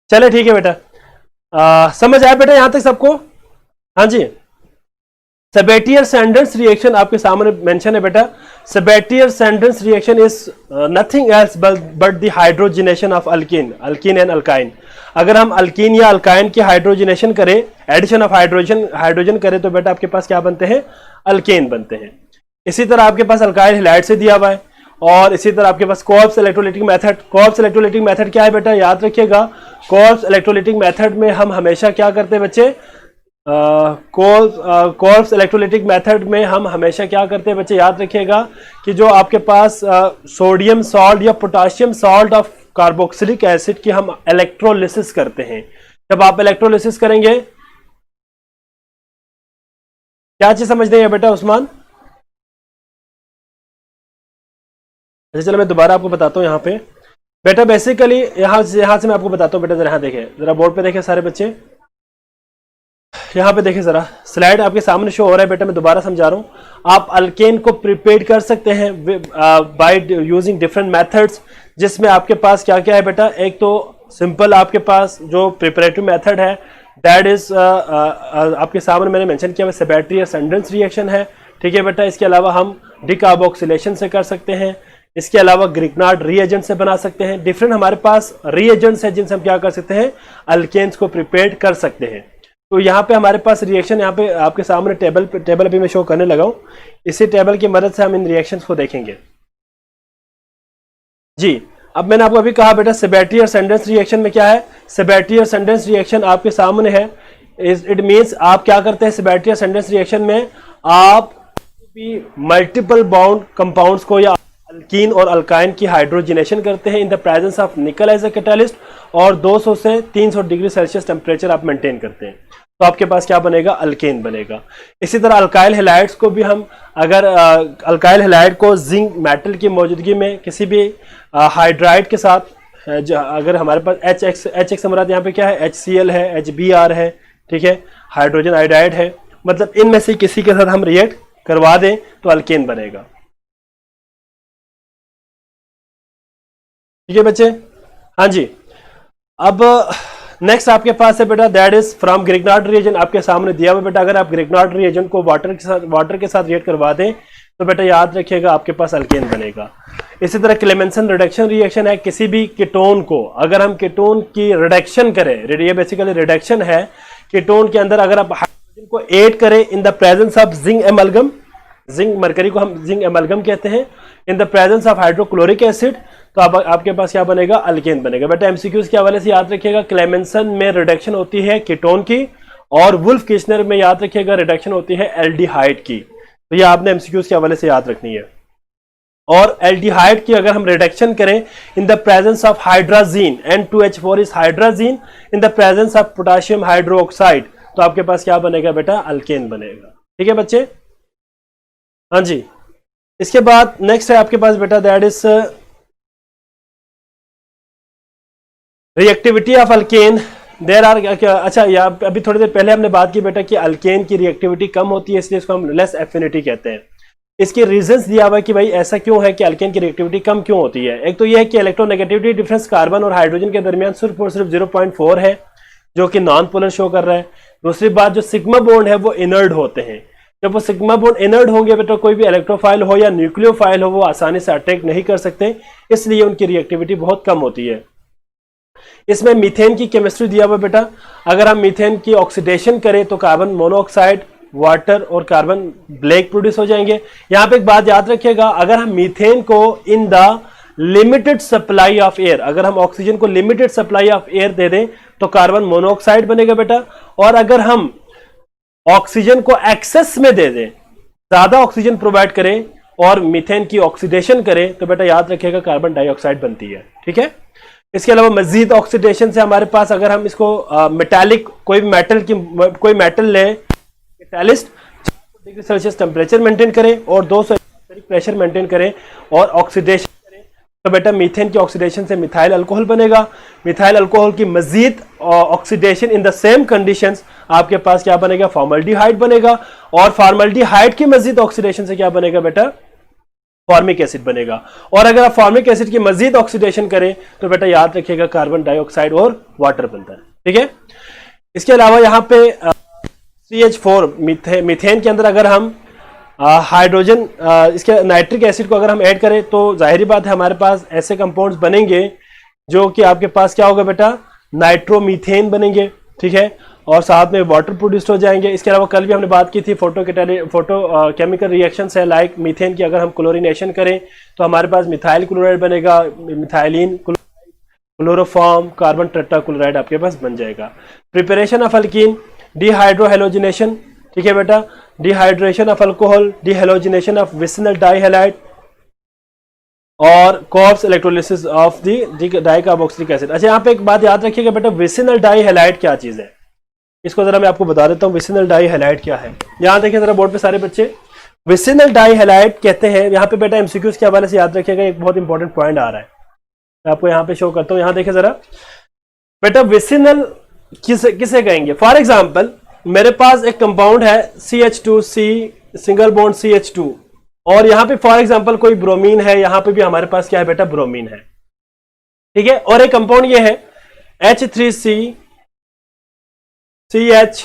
चले ठीक है बेटा। समझ आया बेटा यहां तक सबको? हाँ जी। सेबेटियर-सैंडर्स रिएक्शन आपके सामने मेंशन है बेटा। Sabatier Senderens reaction is nothing else but the hydrogenation of alkene and alkyne. अगर हम अल्कीन या अल्काइन की हाइड्रोजनेशन करें, एडिशन ऑफ हाइड्रोजन करें, तो बेटा आपके पास क्या बनते हैं? अल्केन बनते हैं। इसी तरह आपके पास अल्काइल हैलाइड से दिया हुआ है, और इसी तरह आपके पास कोऑप्स इलेक्ट्रोलाइटिक मेथड। कोऑप्स इलेक्ट्रोलाइटिक मेथड क्या है बेटा? याद रखिएगा, कोऑप्स इलेक्ट्रोलाइटिक मेथड में हम हमेशा क्या करते हैं बच्चे? कोऑप्स इलेक्ट्रोलाइटिक मेथड में हम हमेशा क्या करते हैं बच्चे? याद रखिएगा कि जो आपके पास सोडियम सॉल्ट या potassium salt of carboxylic acid की हम इलेक्ट्रोलिसिस करते हैं। जब आप इलेक्ट्रोलिसिस करेंगे, क्या चीज समझ रहे हैं बेटा उस्मान? अच्छा चलो मैं दोबारा आपको बताता हूं यहाँ पे बेटा। बेसिकली यहां से मैं आपको बताता हूँ बेटा, जरा यहाँ देखें, जरा बोर्ड पे देखें सारे बच्चे, यहाँ पे देखें जरा, स्लाइड आपके सामने शो हो रहा है बेटा, मैं दोबारा समझा रहा हूँ। आप अल्केन को प्रिपेयर कर सकते हैं बाय यूजिंग डिफरेंट मेथड्स, जिसमें आपके पास क्या क्या है बेटा? एक तो सिंपल आपके पास जो प्रिपरेटरी मेथड है, दैट इज आपके सामने मैंने मेंशन किया हुआ सेबेटियर-सैंडर्स रिएक्शन है। ठीक है बेटा, इसके अलावा हम डिकार्बोक्सिलेशन से कर सकते हैं, इसके अलावा ग्रिग्नार्ड रीएजेंट से बना सकते हैं। डिफरेंट हमारे पास रीएजेंट्स हैं जिनसे हम क्या कर सकते हैं? अल्केन्स को प्रिपेयर कर सकते हैं। तो यहाँ पे हमारे पास रिएक्शन, यहाँ पे आपके सामने टेबल अभी मैं शो करने लगा हूँ, इसी टेबल की मदद से हम इन रिएक्शंस को देखेंगे जी। अब मैंने आपको अभी कहा बेटा, सेबेटियर-सैंडर्स रिएक्शन में क्या है? सेबेटियर-सैंडर्स रिएक्शन आपके सामने है। इट मींस आप क्या करते हैं सेबेटियर-सैंडर्स रिएक्शन में? आप भी मल्टीपल बाउंड कंपाउंड्स को या अल्कीन और अल्काइन की हाइड्रोजनेशन करते हैं in the presence of nickel as a catalyst, और 200 से 300 डिग्री सेल्सियस टेम्परेचर आप मेंटेन करते हैं, तो आपके पास क्या बनेगा? अल्केन बनेगा। इसी तरह अल्काइल हैलाइड्स को भी हम, अगर अल्काइल हैलाइड को जिंक मेटल की मौजूदगी में किसी भी हाइड्राइड के साथ, अगर हमारे पास एच एक्स हमारा यहाँ पे क्या है? HCl है, HBr है, ठीक है, हाइड्रोजन आयोडाइड है, मतलब इनमें से किसी के साथ हम रिएक्ट करवा दें तो अल्केन बनेगा। ठीक है बच्चे? हाँ जी। अब नेक्स्ट आपके पास है बेटा, that is from Grignard reagent, आपके सामने दिया हुआ बेटा। अगर आप ग्रिग्नार्ड रिएजेंट को वाटर के साथ रिएक्ट करवा दें तो बेटा याद रखिएगा आपके पास अल्केन बनेगा। इसी तरह क्लेमेंसन रिडक्शन रिएक्शन है, किसी भी कीटोन को अगर हम कीटोन की रिडक्शन करें, ये बेसिकली रिडक्शन है, कीटोन के अंदर अगर आप हाइड्रोजन को ऐड करें इन the presence of zinc amalgam, zinc mercury को हम जिंक एमलगम कहते हैं, in the presence of hydrochloric acid, तो आपके पास क्या बनेगा? अल्केन बनेगा। बेटा एमसीक्यूज के हवाले से याद रखिएगा, क्लेमेंसन में रिडक्शन होती है कीटोन की, और वुल्फ किचनर में याद रखिएगा रिडक्शन होती है एल्डिहाइड की। तो ये आपने एमसीक्यूज के हवाले से याद रखनी है। और एल्डिहाइड की अगर हम रिडक्शन करें इन the presence of hydrazine, N2H4 is hydrazine, in the presence of potassium hydroxide, तो आपके पास क्या बनेगा बेटा? अल्केन बनेगा। ठीक है बच्चे? हाँ जी। इसके बाद नेक्स्ट है आपके पास बेटा, that is reactivity of alkane. There are, अच्छा अभी थोड़ी देर पहले हमने बात की बेटा कि अल्केन की रिएक्टिविटी कम होती है, इसलिए इसको हम लेस एफिनिटी कहते हैं। इसके रीजंस दिया हुआ है कि भाई ऐसा क्यों है कि अल्केन की रिएक्टिविटी कम क्यों होती है। एक तो यह है कि इलेक्ट्रोनेगेटिविटी डिफरेंस कार्बन और हाइड्रोजन के दरमियान सिर्फ और सिर्फ 0.4 है, जो कि नॉन पोलर शो कर रहा है। दूसरी बात, जो सिग्मा बॉन्ड है वो इनर्ड होते हैं। जब वो सिग्मा बॉन्ड इनर्ड होंगे बेटा, कोई भी इलेक्ट्रोफाइल हो या न्यूक्लियोफाइल हो, वो आसानी से अटैक नहीं कर सकते, इसलिए उनकी रिएक्टिविटी बहुत कम होती है। इसमें मीथेन की केमिस्ट्री दिया हुआ बेटा, अगर हम मीथेन की ऑक्सीडेशन करें तो कार्बन मोनोऑक्साइड, वाटर और कार्बन ब्लैक प्रोड्यूस हो जाएंगे। यहां पे एक बात याद रखिएगा, अगर हम मीथेन को in the limited supply of air, अगर हम ऑक्सीजन को लिमिटेड सप्लाई ऑफ एयर दे दें तो कार्बन मोनोऑक्साइड बनेगा बेटा, और अगर हम ऑक्सीजन को एक्सेस में दे दें, ज्यादा ऑक्सीजन प्रोवाइड करें और मीथेन की ऑक्सीडेशन करें तो बेटा याद रखिएगा कार्बन डाइऑक्साइड बनती है। ठीक है, इसके अलावा मजीद ऑक्सीडेशन से हमारे पास, अगर हम इसको मेटालिक कोई मेटल ले, catalyst 400 degree Celsius temperature maintain करें और 200 प्रेशर मेंटेन करें और ऑक्सीडेशन करें तो बेटा मीथेन की ऑक्सीडेशन से मिथाइल अल्कोहल बनेगा। मिथाइल अल्कोहल की मजीद oxidation in the same conditions आपके पास क्या बनेगा, फॉर्मल्डिहाइड बनेगा, और फॉर्मल्डिहाइड की मजीद ऑक्सीडेशन से क्या बनेगा बेटा, फॉर्मिक एसिड बनेगा। और अगर आप फॉर्मिक एसिड की मजीद ऑक्सीडेशन करें तो बेटा याद रखिएगा कार्बन डाइऑक्साइड और वाटर बनता है। ठीक है, इसके अलावा यहां पे CH4 मीथेन के अंदर अगर हम हाइड्रोजन, इसके नाइट्रिक एसिड को अगर हम ऐड करें तो जाहिर बात है हमारे पास ऐसे कंपाउंड्स बनेंगे जो कि आपके पास क्या होगा बेटा, नाइट्रोमीथेन बनेंगे। ठीक है, और साथ में वाटर प्रोड्यूस हो जाएंगे। इसके अलावा कल भी हमने बात की थी फोटो केमिकल रिएक्शंस है, लाइक मीथेन की अगर हम क्लोरीनेशन करें तो हमारे पास मिथाइल क्लोराइड बनेगा, methylene chloroform, carbon tetra chloride आपके पास बन जाएगा। Preparation of alkene, dehydrohalogenation. ठीक है बेटा, dehydration of alcohol, dehalogenation of vicinal dihalide और Kolbe's electrolysis of the dicarboxylic acid. अच्छा, यहाँ पे एक बात याद रखिएगा बेटा, विसिनल डाइहैलाइड क्या चीज है, इसको जरा मैं आपको बता देता हूँ विसिनल डाइहैलाइड क्या है। यहां देखिए जरा बोर्ड पे सारे बच्चे, विसिनल डाइहैलाइड कहते हैं, यहाँ पे बेटा एमसीक्यूज के हवाले से याद रखिएगा, एक बहुत इंपॉर्टेंट पॉइंट आ रहा है, मैं आपको यहाँ पे शो करता हूँ। यहाँ देखिए जरा बेटा, विसिनल किसे कहेंगे। फॉर एग्जाम्पल मेरे पास एक कंपाउंड है CH2C सिंगल बॉन्ड CH2, और यहां पे फॉर एग्जांपल कोई ब्रोमीन है, यहां पे भी हमारे पास क्या है बेटा, ब्रोमीन है। ठीक है, और एक कंपाउंड ये है H3C CH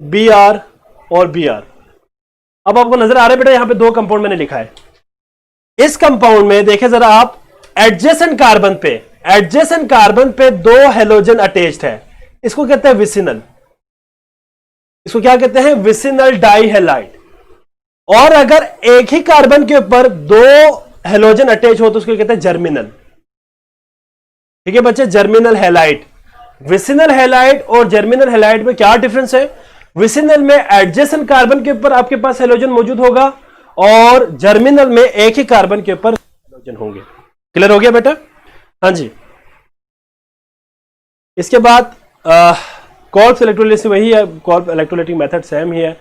Br और Br। अब आपको नजर आ रहा है बेटा, यहां पे दो कंपाउंड मैंने लिखा है। इस कंपाउंड में देखें जरा आप, एडजेसेंट कार्बन पे दो हेलोजन अटैच्ड है, इसको कहते हैं विसिनल। इसको क्या कहते हैं, विसिनल डाइहैलाइड। और अगर एक ही कार्बन के ऊपर दो हेलोजन अटैच हो तो उसको कहते हैं जर्मिनल। ठीक है बच्चे, जर्मिनल हैलाइड। विसिनल हैलाइड और जर्मिनल हैलाइड में क्या डिफरेंस है, विसिनल में एडजेसेंट कार्बन के ऊपर आपके पास हेलोजन मौजूद होगा और जर्मिनल में एक ही कार्बन के ऊपर हेलोजन होंगे। क्लियर हो गया बेटा, हाँ जी। इसके बाद कॉर्प्स इलेक्ट्रोलिसिस वही है, कॉर्प इलेक्ट्रोलाइटिक मेथड सेम ही है।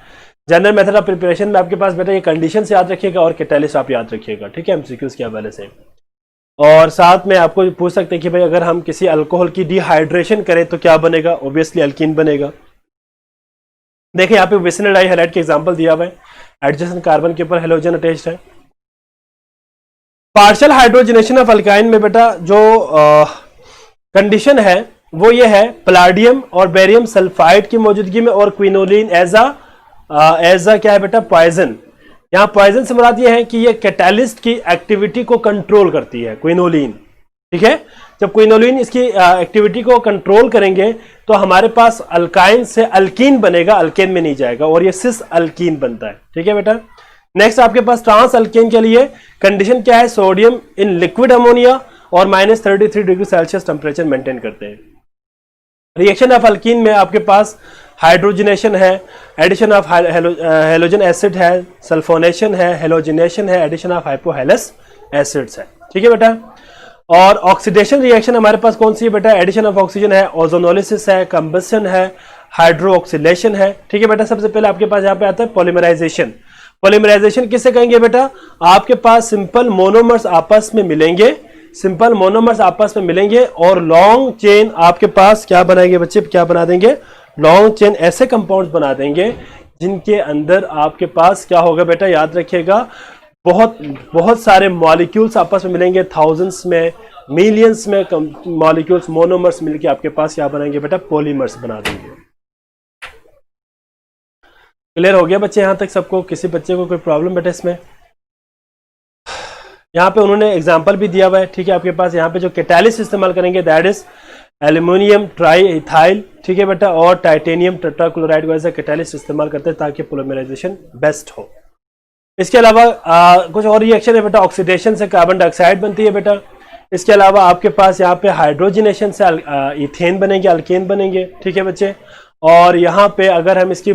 जनरल मेथड ऑफ प्रिपरेशन में आपके पास बेटा ये कंडीशन याद रखिएगा और कैटालिस्ट आप याद रखिएगा। ठीक है, एमसीक्यूज के हवाले से। और साथ में आपको पूछ सकते हैं कि भाई अगर हम किसी अल्कोहल की डिहाइड्रेशन करें तो क्या बनेगा, ऑब्वियसली अल्कीन बनेगा। देखिए यहाँ पे विसिनल डाइहैलाइड के एग्जांपल दिया हुआ है, एडजेसेंट कार्बन के ऊपर हेलोजन अटैच्ड है। पार्शियल हाइड्रोजनेशन ऑफ अल्काइन में बेटा जो कंडीशन है वो ये है, प्लाडियम और बेरियम सल्फाइड की मौजूदगी में और क्विनोलिन एज अ क्या है बेटा, पॉइजन। यहां पॉइजन से मुराद ये है कि ये कैटालिस्ट की एक्टिविटी को कंट्रोल करती है, क्विनोलिन। ठीक है, जब क्विनोलिन इसकी एक्टिविटी को कंट्रोल करेंगे तो हमारे पास अल्काइन से अल्कीन बनेगा, अल्केन में नहीं जाएगा, और ये सिस अल्कीन बनता है। ठीक है बेटा, नेक्स्ट आपके पास ट्रांस अल्केन के लिए कंडीशन क्या है, सोडियम इन लिक्विड अमोनिया और -33 डिग्री सेल्सियस टेम्परेचर मेंटेन करते हैं। रिएक्शन ऑफ अल्कीन में आपके पास हाइड्रोजनेशन है, एडिशन ऑफ हेलोजन एसिड है, सल्फोनेशन है, हेलोजिनेशन है, एडिशन ऑफ हाइपोहेलस एसिड्स है। ठीक है बेटा, और ऑक्सीडेशन रिएक्शन हमारे पास कौन सी है बेटा, एडिशन ऑफ ऑक्सीजन है, ओजोनोलिसिस है, कंबशन है, हाइड्रोक्सिलेशन है। ठीक है बेटा, सबसे पहले आपके पास यहाँ पे आता है पॉलीमराइजेशन। पॉलीमराइजेशन किसे कहेंगे बेटा, आपके पास सिंपल मोनोमर्स आपस में मिलेंगे, सिंपल मोनोमर्स आपस में मिलेंगे और लॉन्ग चेन आपके पास क्या बनाएंगे बच्चे, क्या बना देंगे, लॉन्ग चेन ऐसे कंपाउंड्स बना देंगे जिनके अंदर आपके पास क्या होगा बेटा, याद रखिएगा, बहुत सारे मॉलिक्यूल्स आपस में मिलेंगे, थाउजेंड्स में, मिलियंस में मॉलिक्यूल्स, मोनोमर्स मिलके आपके पास क्या बनाएंगे बेटा, पॉलीमर्स बना देंगे। क्लियर हो गया बच्चे यहां तक सबको, किसी बच्चे को कोई प्रॉब्लम बेटा इसमें? यहाँ पे उन्होंने एग्जाम्पल भी दिया हुआ है, ठीक है। आपके पास यहाँ पे जो कैटालिस्ट इस्तेमाल करेंगे that is aluminium try ethyl, ठीक है बेटा, और टाइटेनियम टेट्राक्लोराइड को एज ए कैटालिस्ट इस्तेमाल करते हैं ताकि पोलिमराइजेशन बेस्ट हो। इसके अलावा कुछ और रिएक्शन है बेटा, ऑक्सीडेशन से कार्बन डाइऑक्साइड बनती है बेटा। इसके अलावा आपके पास यहाँ पे हाइड्रोजनेशन से इथेन बनेंगे, अल्केन बनेंगे, ठीक है बच्चे। और यहाँ पे अगर हम इसकी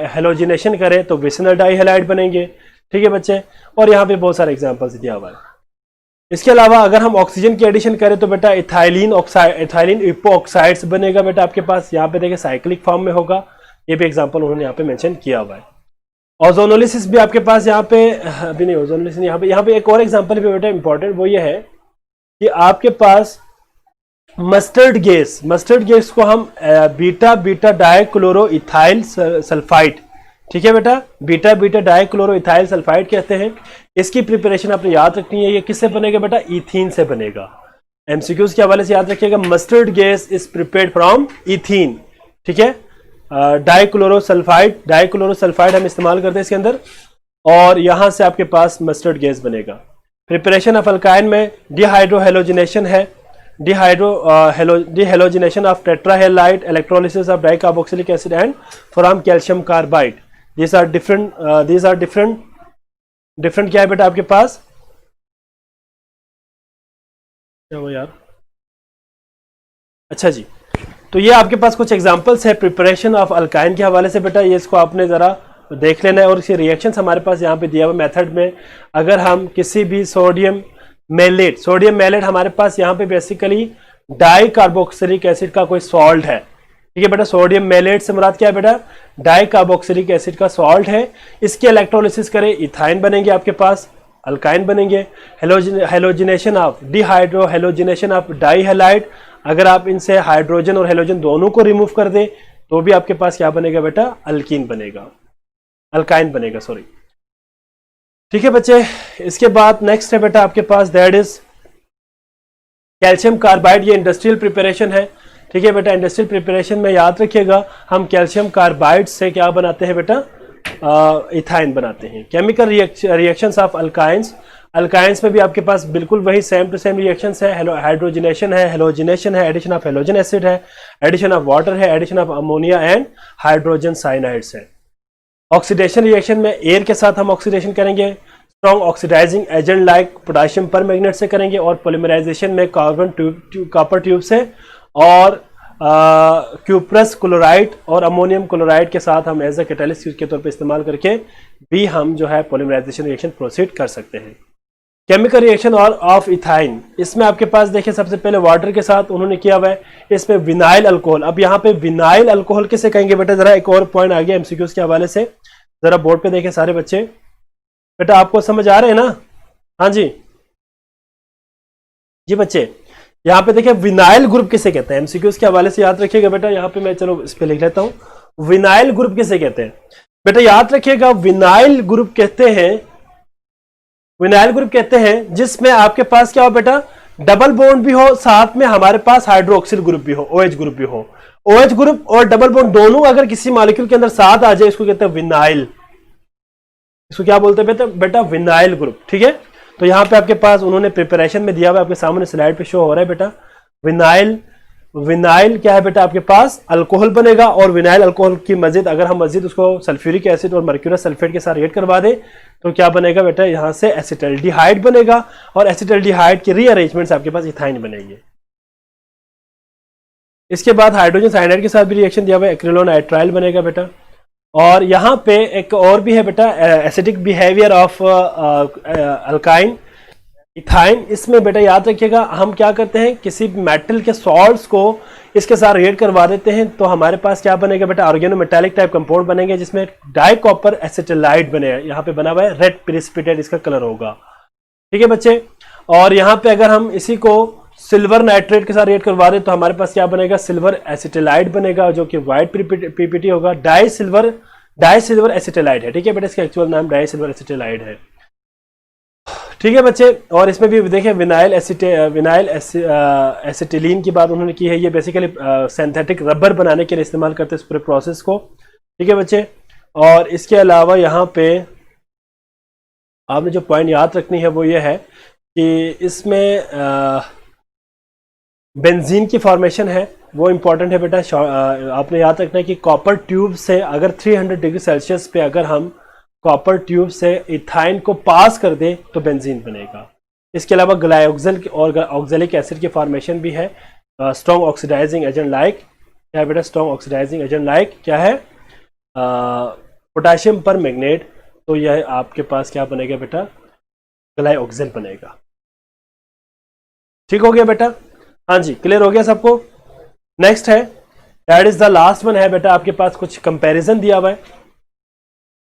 हेलोजिनेशन करें तो विसिनल डाइहैलाइड बनेंगे, ठीक है बच्चे। और यहाँ पे बहुत सारे एग्जांपल्स दिया हुआ है। इसके अलावा अगर हम ऑक्सीजन की एडिशन करें तो बेटा इथाइलिन ऑक्साइड, इथाइलिन इपोऑक्साइड्स बनेगा बेटा आपके पास। यहाँ पे देखिए साइक्लिक फॉर्म में होगा, ये भी एग्जाम्पल उन्होंने यहाँ पे मेंशन किया हुआ है। ओजोनोलिसिस भी आपके पास यहाँ पे, अभी नहीं ओजोनोलिसिस, यहाँ पे एक और एग्जाम्पल भी बेटा इंपॉर्टेंट, वो ये है कि आपके पास मस्टर्ड गैस को हम beta beta dichloro ethyl sulphide, ठीक है बेटा, beta beta dichloro ethyl sulphide कहते हैं। इसकी प्रिपरेशन आपने याद रखनी है, ये किससे बनेगा बेटा, ईथीन से बनेगा। एमसीक्यूज के हवाले से याद रखिएगा, mustard gas is prepared from ethene, ठीक है। डाइक्लोरो सल्फाइड हम इस्तेमाल करते हैं इसके अंदर, और यहां से आपके पास मस्टर्ड गैस बनेगा। प्रिपरेशन ऑफ अल्काइन में डिहाइड्रोहेलोजिनेशन है, dehalogenation of tetrahalide, electrolysis of dicarboxylic acid and form calcium carbide. these are different क्या है बेटा आपके पास, क्या हुआ यार, अच्छा जी। तो ये आपके पास कुछ एग्जांपल्स है प्रिपरेशन ऑफ अल्काइन के हवाले से बेटा, ये इसको आपने जरा देख लेना है। और इसके रिएक्शंस हमारे पास यहाँ पे दिया हुआ मेथड में, अगर हम किसी भी सोडियम मेलेट हमारे पास यहाँ पे बेसिकली डाई कार्बोक्सिलिक एसिड का कोई सॉल्ट है, ठीक है बेटा। सोडियम मेलेट से मुराद क्या है बेटा, डाई कार्बोक्सिलिक एसिड का सॉल्ट है। इसकी इलेक्ट्रोलिसिस करें, इथाइन बनेंगे आपके पास, अल्काइन बनेंगे। हेलोजिनेशन ऑफ हेलोजिनेशन ऑफ डाइहैलाइड, अगर आप इनसे हाइड्रोजन और हेलोजन दोनों को रिमूव कर दें तो भी आपके पास क्या बनेगा बेटा, अल्काइन बनेगा, सॉरी, ठीक है बच्चे। इसके बाद नेक्स्ट है बेटा आपके पास दैट इज कैल्शियम कार्बाइड, ये इंडस्ट्रियल प्रिपरेशन है, ठीक है बेटा। इंडस्ट्रियल प्रिपरेशन में याद रखिएगा हम कैल्शियम कार्बाइड से क्या बनाते हैं बेटा, इथाइन बनाते हैं। केमिकल रिएक्शंस ऑफ अल्काइंस में भी आपके पास बिल्कुल वही सेम टू सेम रिएक्शंस है, हाइड्रोजनेशन है, हेलोजिनेशन है, एडिशन ऑफ हेलोजन एसिड है, एडिशन ऑफ वाटर है, addition of ammonia and hydrogen cyanides है। ऑक्सीडेशन रिएक्शन में एयर के साथ हम ऑक्सीडेशन करेंगे, strong oxidising agent like potassium permanganate से करेंगे, और पॉलीमराइजेशन में कॉपर ट्यूब से और क्यूप्रस क्लोराइड और अमोनियम क्लोराइड के साथ हम एज ए कैटालिस्ट के तौर पे इस्तेमाल करके भी हम जो है पॉलीमराइजेशन रिएक्शन प्रोसीड कर सकते हैं। केमिकल रिएक्शन और ऑफ इथाइन, इसमें आपके पास देखिए सबसे पहले वाटर के साथ उन्होंने किया हुआ है, इसमें विनाइल अल्कोहल। अब यहाँ पे विनाइल अल्कोहल किसे कहेंगे बेटा, जरा एक और पॉइंट आ गया एमसीक्यूज के हवाले से, जरा बोर्ड पे देखें सारे बच्चे, बेटा आपको समझ आ रहे हैं ना, हाँ जी जी बच्चे। यहाँ पे देखिए विनाइल ग्रुप किसे कहते हैं, एमसीक्यूज के हवाले से याद रखिएगा बेटा। यहाँ पे मैं चलो इस पे लिख लेता हूँ, विनाइल ग्रुप किसे कहते हैं बेटा, याद रखिएगा विनाइल ग्रुप कहते हैं जिसमें आपके पास क्या हो बेटा, डबल बॉन्ड भी हो, साथ में हमारे पास हाइड्रोक्सिल ग्रुप भी हो, OH ग्रुप भी हो। OH ग्रुप और डबल बॉन्ड दोनों अगर किसी मॉलिक्यूल के अंदर साथ आ जाए इसको कहते हैं विनाइल, इसको क्या बोलते हैं बेटा विनाइल ग्रुप, ठीक है। तो यहाँ पे आपके पास उन्होंने प्रिपरेशन में दिया हुआ है, आपके सामने स्लाइड पे शो हो रहा है बेटा। विनाइल क्या है बेटा आपके पास, अल्कोहल बनेगा, और विनाइल अल्कोहल की मजीद अगर हम उसको सल्फ्यूरिक एसिड और मर्क्यूरस सल्फेट के साथ रिएक्ट करवा दें तो क्या बनेगा बेटा, यहाँ से एसिटल्डिहाइड बनेगा, और एसिटल्डिहाइड की रीअरेंजमेंट आपके पास इथाइन बनेंगे। इसके बाद हाइड्रोजन साइनाइड के साथ भी रिएक्शन दिया हुआ है, एक्रिलोनाइट्राइल बनेगा बेटा। और यहाँ पे एक और भी है बेटा, acidic behaviour of alkyne ethyne. इसमें बेटा याद रखिएगा हम क्या करते हैं, किसी मेटल के सॉल्ट्स को इसके साथ रिएक्ट करवा देते हैं तो हमारे पास क्या बनेगा बेटा, ऑर्गेनोमेटालिक टाइप कंपाउंड बनेंगे जिसमें डाइकॉपर एसिटाइलाइड बनेगा। यहाँ पे बना हुआ है रेड प्रेसिपिटेट, इसका कलर होगा, ठीक है बच्चे। और यहाँ पे अगर हम इसी को सिल्वर नाइट्रेट के साथ रिएक्ट करवा दें तो हमारे पास क्या बनेगा, सिल्वर एसिटाइलाइड बनेगा जो कि व्हाइट पीपीटी होगा, डाई सिल्वर एसिटाइलाइड है, ठीक है बेटा, इसका एक्चुअल नाम डाई सिल्वर एसिटाइलाइड है, ठीक है बच्चे। और इसमें भी देखिए विनाइल एसिटिलीन की बात उन्होंने की है, ये बेसिकली सिंथेटिक रबर बनाने के लिए इस्तेमाल करते हैं इस पूरे प्रोसेस को, ठीक है बच्चे। और इसके अलावा यहाँ पे आपने जो पॉइंट याद रखनी है वो ये है कि इसमें बेंजीन की फॉर्मेशन है, वो इंपॉर्टेंट है बेटा। आपने याद रखना है कि कॉपर ट्यूब से अगर 300 डिग्री सेल्सियस पे अगर हम कॉपर ट्यूब से इथाइन को पास कर दें तो बेंजीन बनेगा। इसके अलावा ग्लाइऑक्सिल और ऑक्जेलिक एसिड की फॉर्मेशन भी है। स्ट्रॉन्ग ऑक्सीडाइजिंग एजेंट लाइक क्या है बेटा? स्ट्रॉन्ग ऑक्सीडाइजिंग एजेंट लाइक क्या है? पोटाशियम पर मैग्नेट। तो यह आपके पास क्या बनेगा बेटा? ग्लाइऑक्सिल बनेगा। ठीक हो गया बेटा? हाँ जी, क्लियर हो गया सबको? नेक्स्ट है, that is the last one है बेटा। आपके पास कुछ कंपैरिजन दिया हुआ है,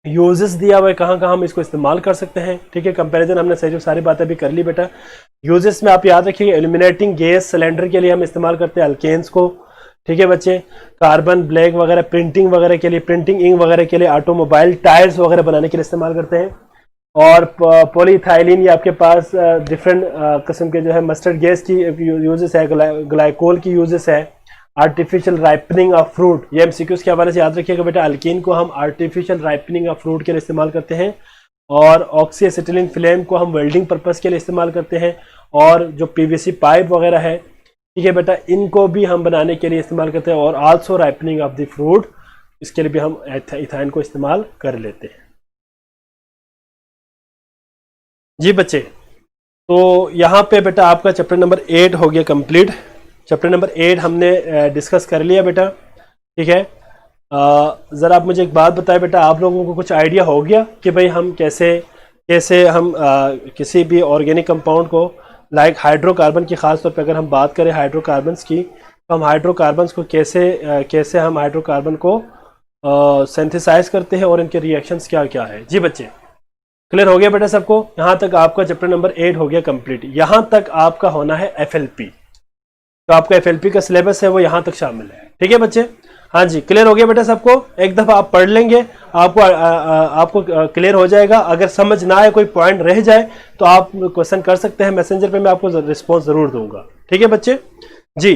यूजेस दिया हुआ है, कहाँ कहाँ हम इसको इस्तेमाल कर सकते हैं। ठीक है, कंपैरिजन हमने सारी बातें भी कर ली बेटा। यूजेस में आप याद रखिए, एल्यूमिनेटिंग गैस सिलेंडर के लिए हम इस्तेमाल करते हैं अल्केन्स को। ठीक है बच्चे, कार्बन ब्लैक वगैरह प्रिंटिंग वगैरह के लिए, प्रिंटिंग इंक वगैरह के लिए, ऑटोमोबाइल टायर्स वगैरह बनाने के लिए इस्तेमाल करते हैं। और पॉलीथाइलिन, ये आपके पास डिफरेंट किस्म के जो है मस्टर्ड गैस की यूजेस है, ग्लाइकोल की यूजेस है, आर्टिफिशियल राइपनिंग ऑफ फ्रूट। ये एमसीक्यूज के हवाले से याद रखिएगा बेटा। अल्कीन को हम आर्टिफिशियल राइपनिंग ऑफ फ्रूट के लिए इस्तेमाल करते हैं, और ऑक्सी एसिटिलीन फ्लेम को हम वेल्डिंग पर्पस के लिए इस्तेमाल करते हैं। और जो पीवीसी पाइप वगैरह है, ठीक है बेटा, इनको भी हम बनाने के लिए इस्तेमाल करते हैं। और also ripening of the fruit, इसके लिए भी हम इथाइन को इस्तेमाल कर लेते हैं। जी बच्चे, तो यहाँ पे बेटा आपका चैप्टर नंबर 8 हो गया कंप्लीट। चैप्टर नंबर 8 हमने डिस्कस कर लिया बेटा। ठीक है, ज़रा आप मुझे एक बात बताएं बेटा, आप लोगों को कुछ आइडिया हो गया कि भाई हम कैसे हम किसी भी ऑर्गेनिक कंपाउंड को, लाइक हाइड्रोकार्बन की खास तौर पे अगर हम बात करें हाइड्रोकार्बन्स की, तो हम हाइड्रोकार्बन्स को कैसे हम हाइड्रोकार्बन को सिंथेसाइज करते हैं और इनके रिएक्शंस क्या क्या है। जी बच्चे, क्लियर हो गया बेटा सबको? यहाँ तक आपका चैप्टर नंबर 8 हो गया कंप्लीट। यहाँ तक आपका होना है एफएलपी, तो आपका एफएलपी का सिलेबस है वो यहाँ तक शामिल है। ठीक है बच्चे? हाँ जी, क्लियर हो गया बेटा सबको? एक दफ़ा आप पढ़ लेंगे, आपको क्लियर हो जाएगा। अगर समझ ना आए, कोई पॉइंट रह जाए, तो आप क्वेश्चन कर सकते हैं मैसेंजर पे, मैं आपको रिस्पॉन्स ज़रूर दूंगा। ठीक है बच्चे? जी,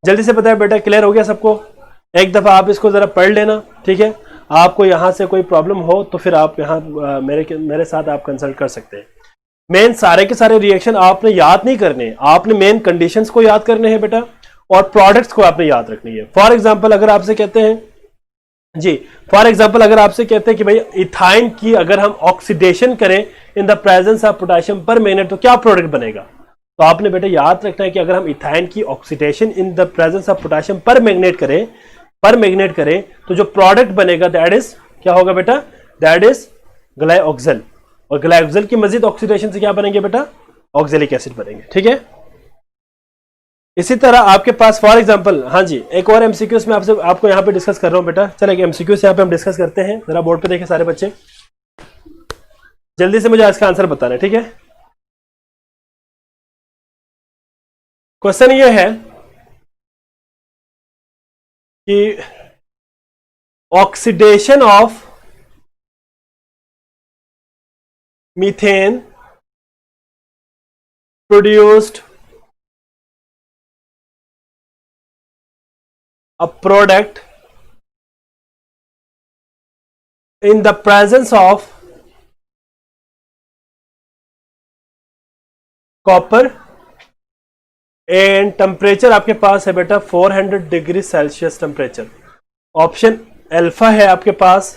जल्दी से बताएं बेटा, क्लियर हो गया सबको? एक दफ़ा आप इसको ज़रा पढ़ लेना। ठीक है, आपको यहाँ से कोई प्रॉब्लम हो तो फिर आप यहाँ मेरे साथ आप कंसल्ट कर सकते हैं। मेन सारे के सारे रिएक्शन आपने याद नहीं करने, आपने मेन कंडीशंस को याद करने हैं बेटा, और प्रोडक्ट्स को आपने याद रखनी है। फॉर एग्जांपल अगर आपसे कहते हैं अगर आपसे कहते हैं कि भाई इथाइन की अगर हम ऑक्सीडेशन करें इन द प्रेजेंस ऑफ पोटेशियम पर मैग्नेट, तो क्या प्रोडक्ट बनेगा? तो आपने बेटा याद रखना है कि अगर हम इथाइन की oxidation in the presence of potassium पर मैग्नेट करें तो जो प्रोडक्ट बनेगा दैट इज क्या होगा बेटा? That is glyoxal. और ग्लाइऑक्सिल की मजीद ऑक्सीडेशन से क्या बनेंगे बेटा? ऑक्जेलिक एसिड बनेंगे। ठीक है, इसी तरह आपके पास फॉर एग्जांपल, हाँ जी, एक और एमसीक्यूज में आपको यहाँ पे डिस्कस कर रहा हूं बेटा। चलिए एमसीक्यूज यहाँ पे हम डिस्कस करते हैं। जरा बोर्ड पे देखें सारे बच्चे, जल्दी से मुझे इसका आंसर बताना है। ठीक है, क्वेश्चन ये है कि oxidation of methane produced a product in the presence of copper and temperature आपके पास है बेटा 400 degree Celsius temperature. Option alpha है आपके पास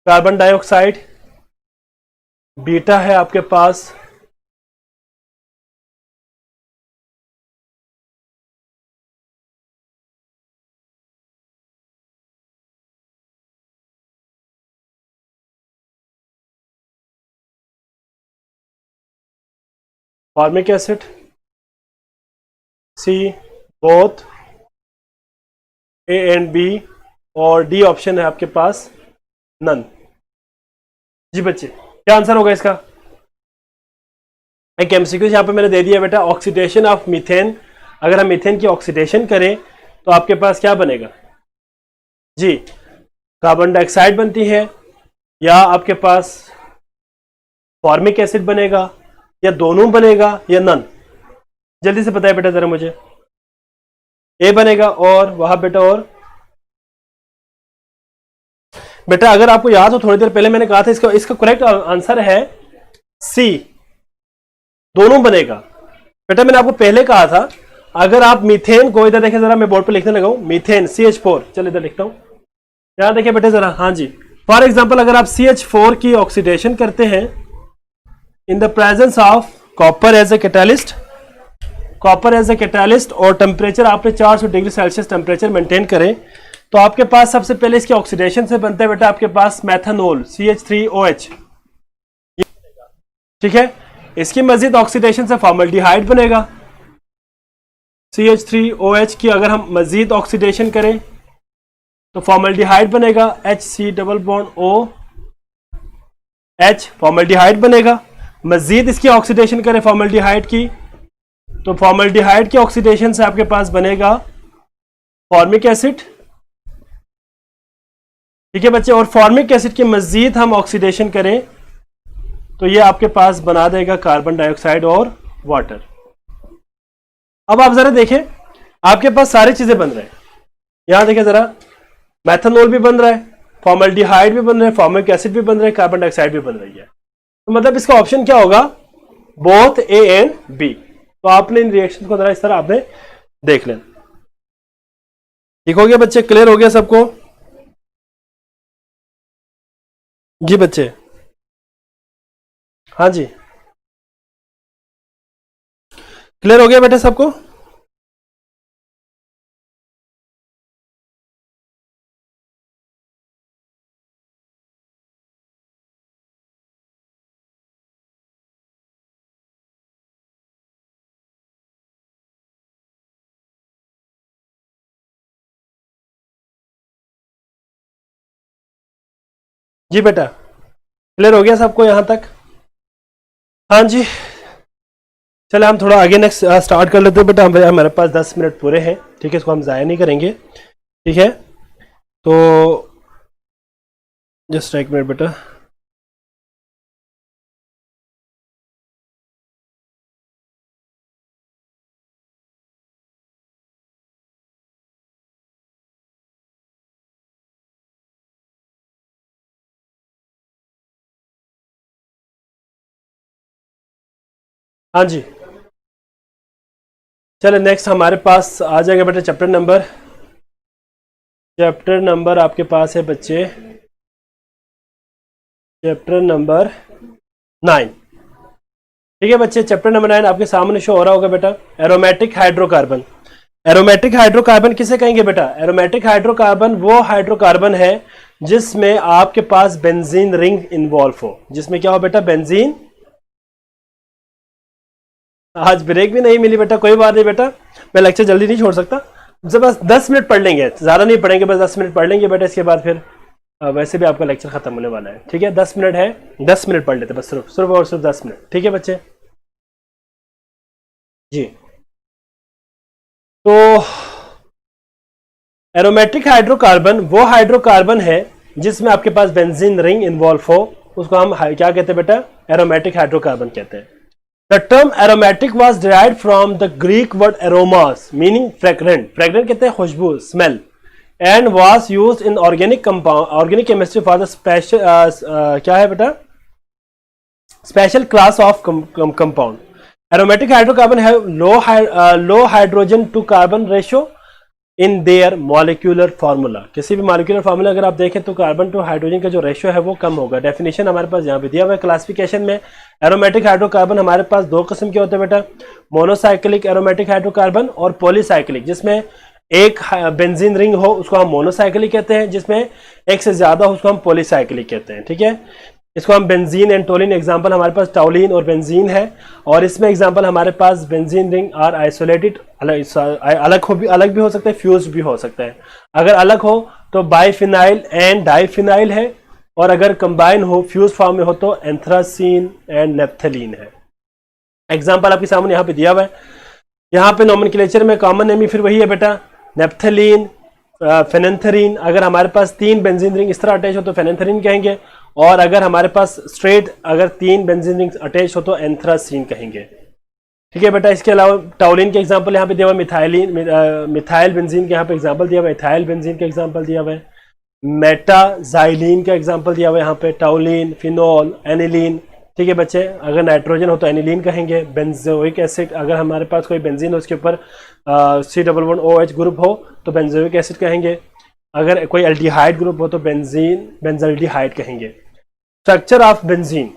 कार्बन डाइऑक्साइड, बीटा है आपके पास formic acid, C both A and B, और डी ऑप्शन है आपके पास नन। जी बच्चे, क्या आंसर होगा इसका? एक एमसीक्यू यहां पे मैंने दे दिया बेटा, ऑक्सीडेशन ऑफ मीथेन, अगर हम मीथेन की ऑक्सीडेशन करें तो आपके पास क्या बनेगा? जी, कार्बन डाइऑक्साइड बनती है, या आपके पास फॉर्मिक एसिड बनेगा, या दोनों बनेगा, या नन? जल्दी से बताइए बेटा जरा मुझे। ए बनेगा और वहां बेटा, और बेटा अगर आपको याद हो थोड़ी देर पहले मैंने कहा था इसका करेक्ट आंसर है सी दोनों बनेगा। बेटा मैंने आपको पहले कहा था अगर आप मीथेन को, इधर देखें जरा, मैं बोर्ड पे लिखने लगा हूं, मीथेन CH4, चलो इधर लिखता हूं, यहां देखिए बेटे जरा, हाँ जी, फॉर एग्जाम्पल अगर आप CH4 की ऑक्सीडेशन करते हैं in the presence of copper as a catalyst, copper as a catalyst, और टेम्परेचर आपने 400 डिग्री सेल्सियस टेम्परेचर मेंटेन करें, तो आपके पास सबसे पहले इसके ऑक्सीडेशन से बनता है बेटा आपके पास मेथनॉल CH3OH, ठीक है। इसकी मजीद ऑक्सीडेशन से फॉर्मल्डिहाइड बनेगा, CH3OH की अगर हम मजीद ऑक्सीडेशन करें तो फॉर्मल्डिहाइड बनेगा, HC+OH फॉर्मल्डिहाइड बनेगा। मजीद इसकी ऑक्सीडेशन करें फॉर्मल्डिहाइड की, तो फॉर्मल्डिहाइड की ऑक्सीडेशन से आपके पास बनेगा फॉर्मिक एसिड, ठीक है बच्चे। और फॉर्मिक एसिड की मजीद हम ऑक्सीडेशन करें तो ये आपके पास बना देगा कार्बन डाइऑक्साइड और वाटर। अब आप जरा देखें, आपके पास सारी चीजें बन रहे हैं, यहां देखें जरा, मेथनॉल भी बन रहा है, फॉर्मल्डिहाइड भी बन रहा है, फॉर्मिक एसिड भी बन रहा है, कार्बन डाइऑक्साइड भी बन रही है, तो मतलब इसका ऑप्शन क्या होगा, बोथ A एंड B। तो आपने इन रिएक्शन को जरा इस तरह आपने देख लेना। ठीक हो गया बच्चे, क्लियर हो गया सबको? जी बच्चे, हाँ जी, क्लियर हो गया बेटे सबको? जी बेटा, क्लियर हो गया सबको यहां तक? हाँ जी, चले हम थोड़ा आगे नेक्स्ट स्टार्ट कर लेते हैं बेटा। हमारे पास 10 मिनट पूरे हैं, ठीक है, इसको हम ज़ाया नहीं करेंगे, ठीक है। तो जस्ट एक मिनट बेटा। हाँ जी, चले नेक्स्ट हमारे पास आ जाएगा बेटा चैप्टर नंबर आपके पास है बच्चे, चैप्टर नंबर 9, ठीक है बच्चे। चैप्टर नंबर 9 आपके सामने शो हो रहा होगा बेटा, एरोमेटिक हाइड्रोकार्बन। एरोमेटिक हाइड्रोकार्बन किसे कहेंगे बेटा? एरोमेटिक हाइड्रोकार्बन वो हाइड्रोकार्बन है जिसमें आपके पास बेंजीन रिंग इन्वॉल्व हो, जिसमें क्या हो बेटा, बेंजीन। आज ब्रेक भी नहीं मिली बेटा, कोई बात नहीं बेटा, मैं लेक्चर जल्दी नहीं छोड़ सकता, बस 10 मिनट पढ़ लेंगे, ज़्यादा नहीं पढ़ेंगे, बस 10 मिनट पढ़ लेंगे बेटा, इसके बाद फिर वैसे भी आपका लेक्चर खत्म होने वाला है, ठीक है। 10 मिनट है, 10 मिनट पढ़ लेते बस, सिर्फ और सिर्फ 10 मिनट, ठीक है बच्चे जी। तो एरोमेटिक हाइड्रोकार्बन वो हाइड्रोकार्बन है जिसमें आपके पास बेंजीन रिंग इन्वॉल्व हो, उसको हम क्या कहते हैं बेटा, एरोमेटिक हाइड्रोकार्बन कहते हैं। The term aromatic was derived from the Greek word aromas, meaning fragrant. Fragrant कहते हैं खुशबू, smell, and was used in organic chemistry for the special क्या है बेटा, special class of compound. Aromatic hydrocarbon have low hydrogen to carbon ratio in their molecular formula. किसी भी molecular formula अगर आप देखें तो कार्बन टू हाइड्रोजन का जो रेशियो है वो कम होगा। डेफिनेशन हमारे पास यहाँ पे दिया हुआ है क्लासिफिकेशन में। एरोमेटिक हाइड्रोकार्बन हमारे पास दो किस्म के होते हैं बेटा, मोनोसाइक्लिक एरोमेटिक हाइड्रोकार्बन और पॉलीसाइक्लिक। जिसमें एक बेंजीन रिंग हो उसको हम मोनोसाइक्लिक कहते हैं, जिसमें एक से ज्यादा हो उसको हम पॉलीसाइक्लिक कहते हैं, ठीक है। इसको हम बेंजीन एंड टोलिन, एग्जांपल हमारे पास टाउलिन और बेंजीन है, और इसमें एग्जांपल हमारे पास बेंजीन रिंग आर आइसोलेटेड, अलग भी हो सकता है, फ्यूज भी हो सकता है। अगर अलग हो तो बाइफिनाइल एंड डाइफिनाइल है, और अगर कंबाइन हो फ्यूज फॉर्म में हो तो एंथ्रासीन एंड नेप्थलीन है। एग्जाम्पल आपके सामने यहाँ पे दिया हुआ है। यहाँ पे नॉमेनक्लेचर में कॉमन नेम ही फिर वही है बेटा, नेप्थलीन, फेनेंथरीन। अगर हमारे पास 3 बेंजीन रिंग इस तरह अटैच हो तो फेनेंथरीन कहेंगे, और अगर हमारे पास स्ट्रेट अगर 3 बेंजीन रिंग अटैच हो तो एंथ्रासीन कहेंगे, ठीक है बेटा। इसके अलावा टाउलिन के एग्जांपल यहाँ पे दिया हुआ है, मिथाइल बेंजीन के यहाँ पे एग्जांपल दिया हुआ है, इथाइल बेंजीन का एग्जांपल दिया हुआ है, मेटाजाइलिन का एग्जांपल दिया हुआ है यहाँ पे, टाउलिन, फिनोल, एनिलीन, ठीक है बच्चे। अगर नाइट्रोजन हो तो एनिलीन कहेंगे। बेंजोइक एसिड, अगर हमारे पास कोई बेंजीन हो उसके ऊपर C++OH ग्रुप हो तो बेंजोइक एसिड कहेंगे। अगर कोई एल्डिहाइड ग्रुप हो तो बेंजाल्डिहाइड कहेंगे। स्ट्रक्चर ऑफ बेंजीन,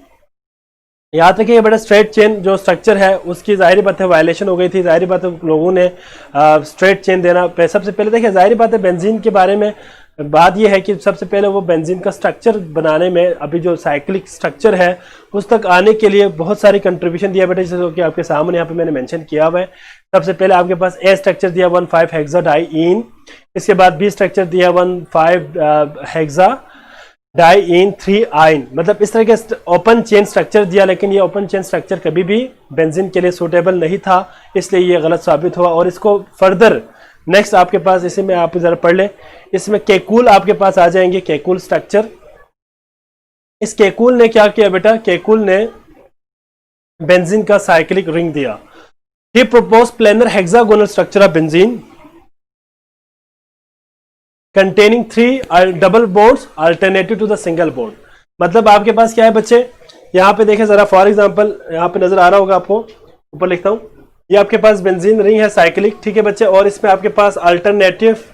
याद रखिए बेटा स्ट्रेट चेन जो स्ट्रक्चर है उसकी जाहिर बात है वायलेशन हो गई थी, जाहिर बात है लोगों ने स्ट्रेट चेन देना। सबसे पहले देखिए जाहिर बात है बेंजीन के बारे में बात यह है कि सबसे पहले वो बेंजीन का स्ट्रक्चर बनाने में, अभी जो साइक्लिक स्ट्रक्चर है उस तक आने के लिए बहुत सारी कंट्रीब्यूशन दिया बेटा, जैसे कि आपके सामने यहाँ पे मैंने मेंशन किया हुआ है। सबसे पहले आपके पास ए स्ट्रक्चर दिया 1,5 हेक्साडाइईन, इसके बाद बी स्ट्रक्चर दिया 1,5 हेक्साडाइईन 3 आइन, मतलब इस तरह के ओपन चेन स्ट्रक्चर दिया। लेकिन ये ओपन चेन स्ट्रक्चर कभी भी बेंजीन के लिए सूटेबल नहीं था, इसलिए ये गलत साबित हुआ। और इसको फर्दर नेक्स्ट आपके पास, इसी में आप जरा पढ़ लें, इसमें केकूल आपके पास आ जाएंगे, केकूल स्ट्रक्चर। इस केकूल ने क्या किया बेटा, केकूल ने बेंजीन का साइक्लिक रिंग दिया। He propose planar hexagonal structure of benzene containing 3 double bonds alternative to the single bond. मतलब आपके पास क्या है बच्चे, यहां पे देखें जरा, फॉर एग्जांपल यहां पे नजर आ रहा होगा आपको, ऊपर लिखता हूं, ये आपके पास बेंजीन रिंग है साइक्लिक, ठीक है बच्चे, और इसमें आपके पास अल्टरनेटिव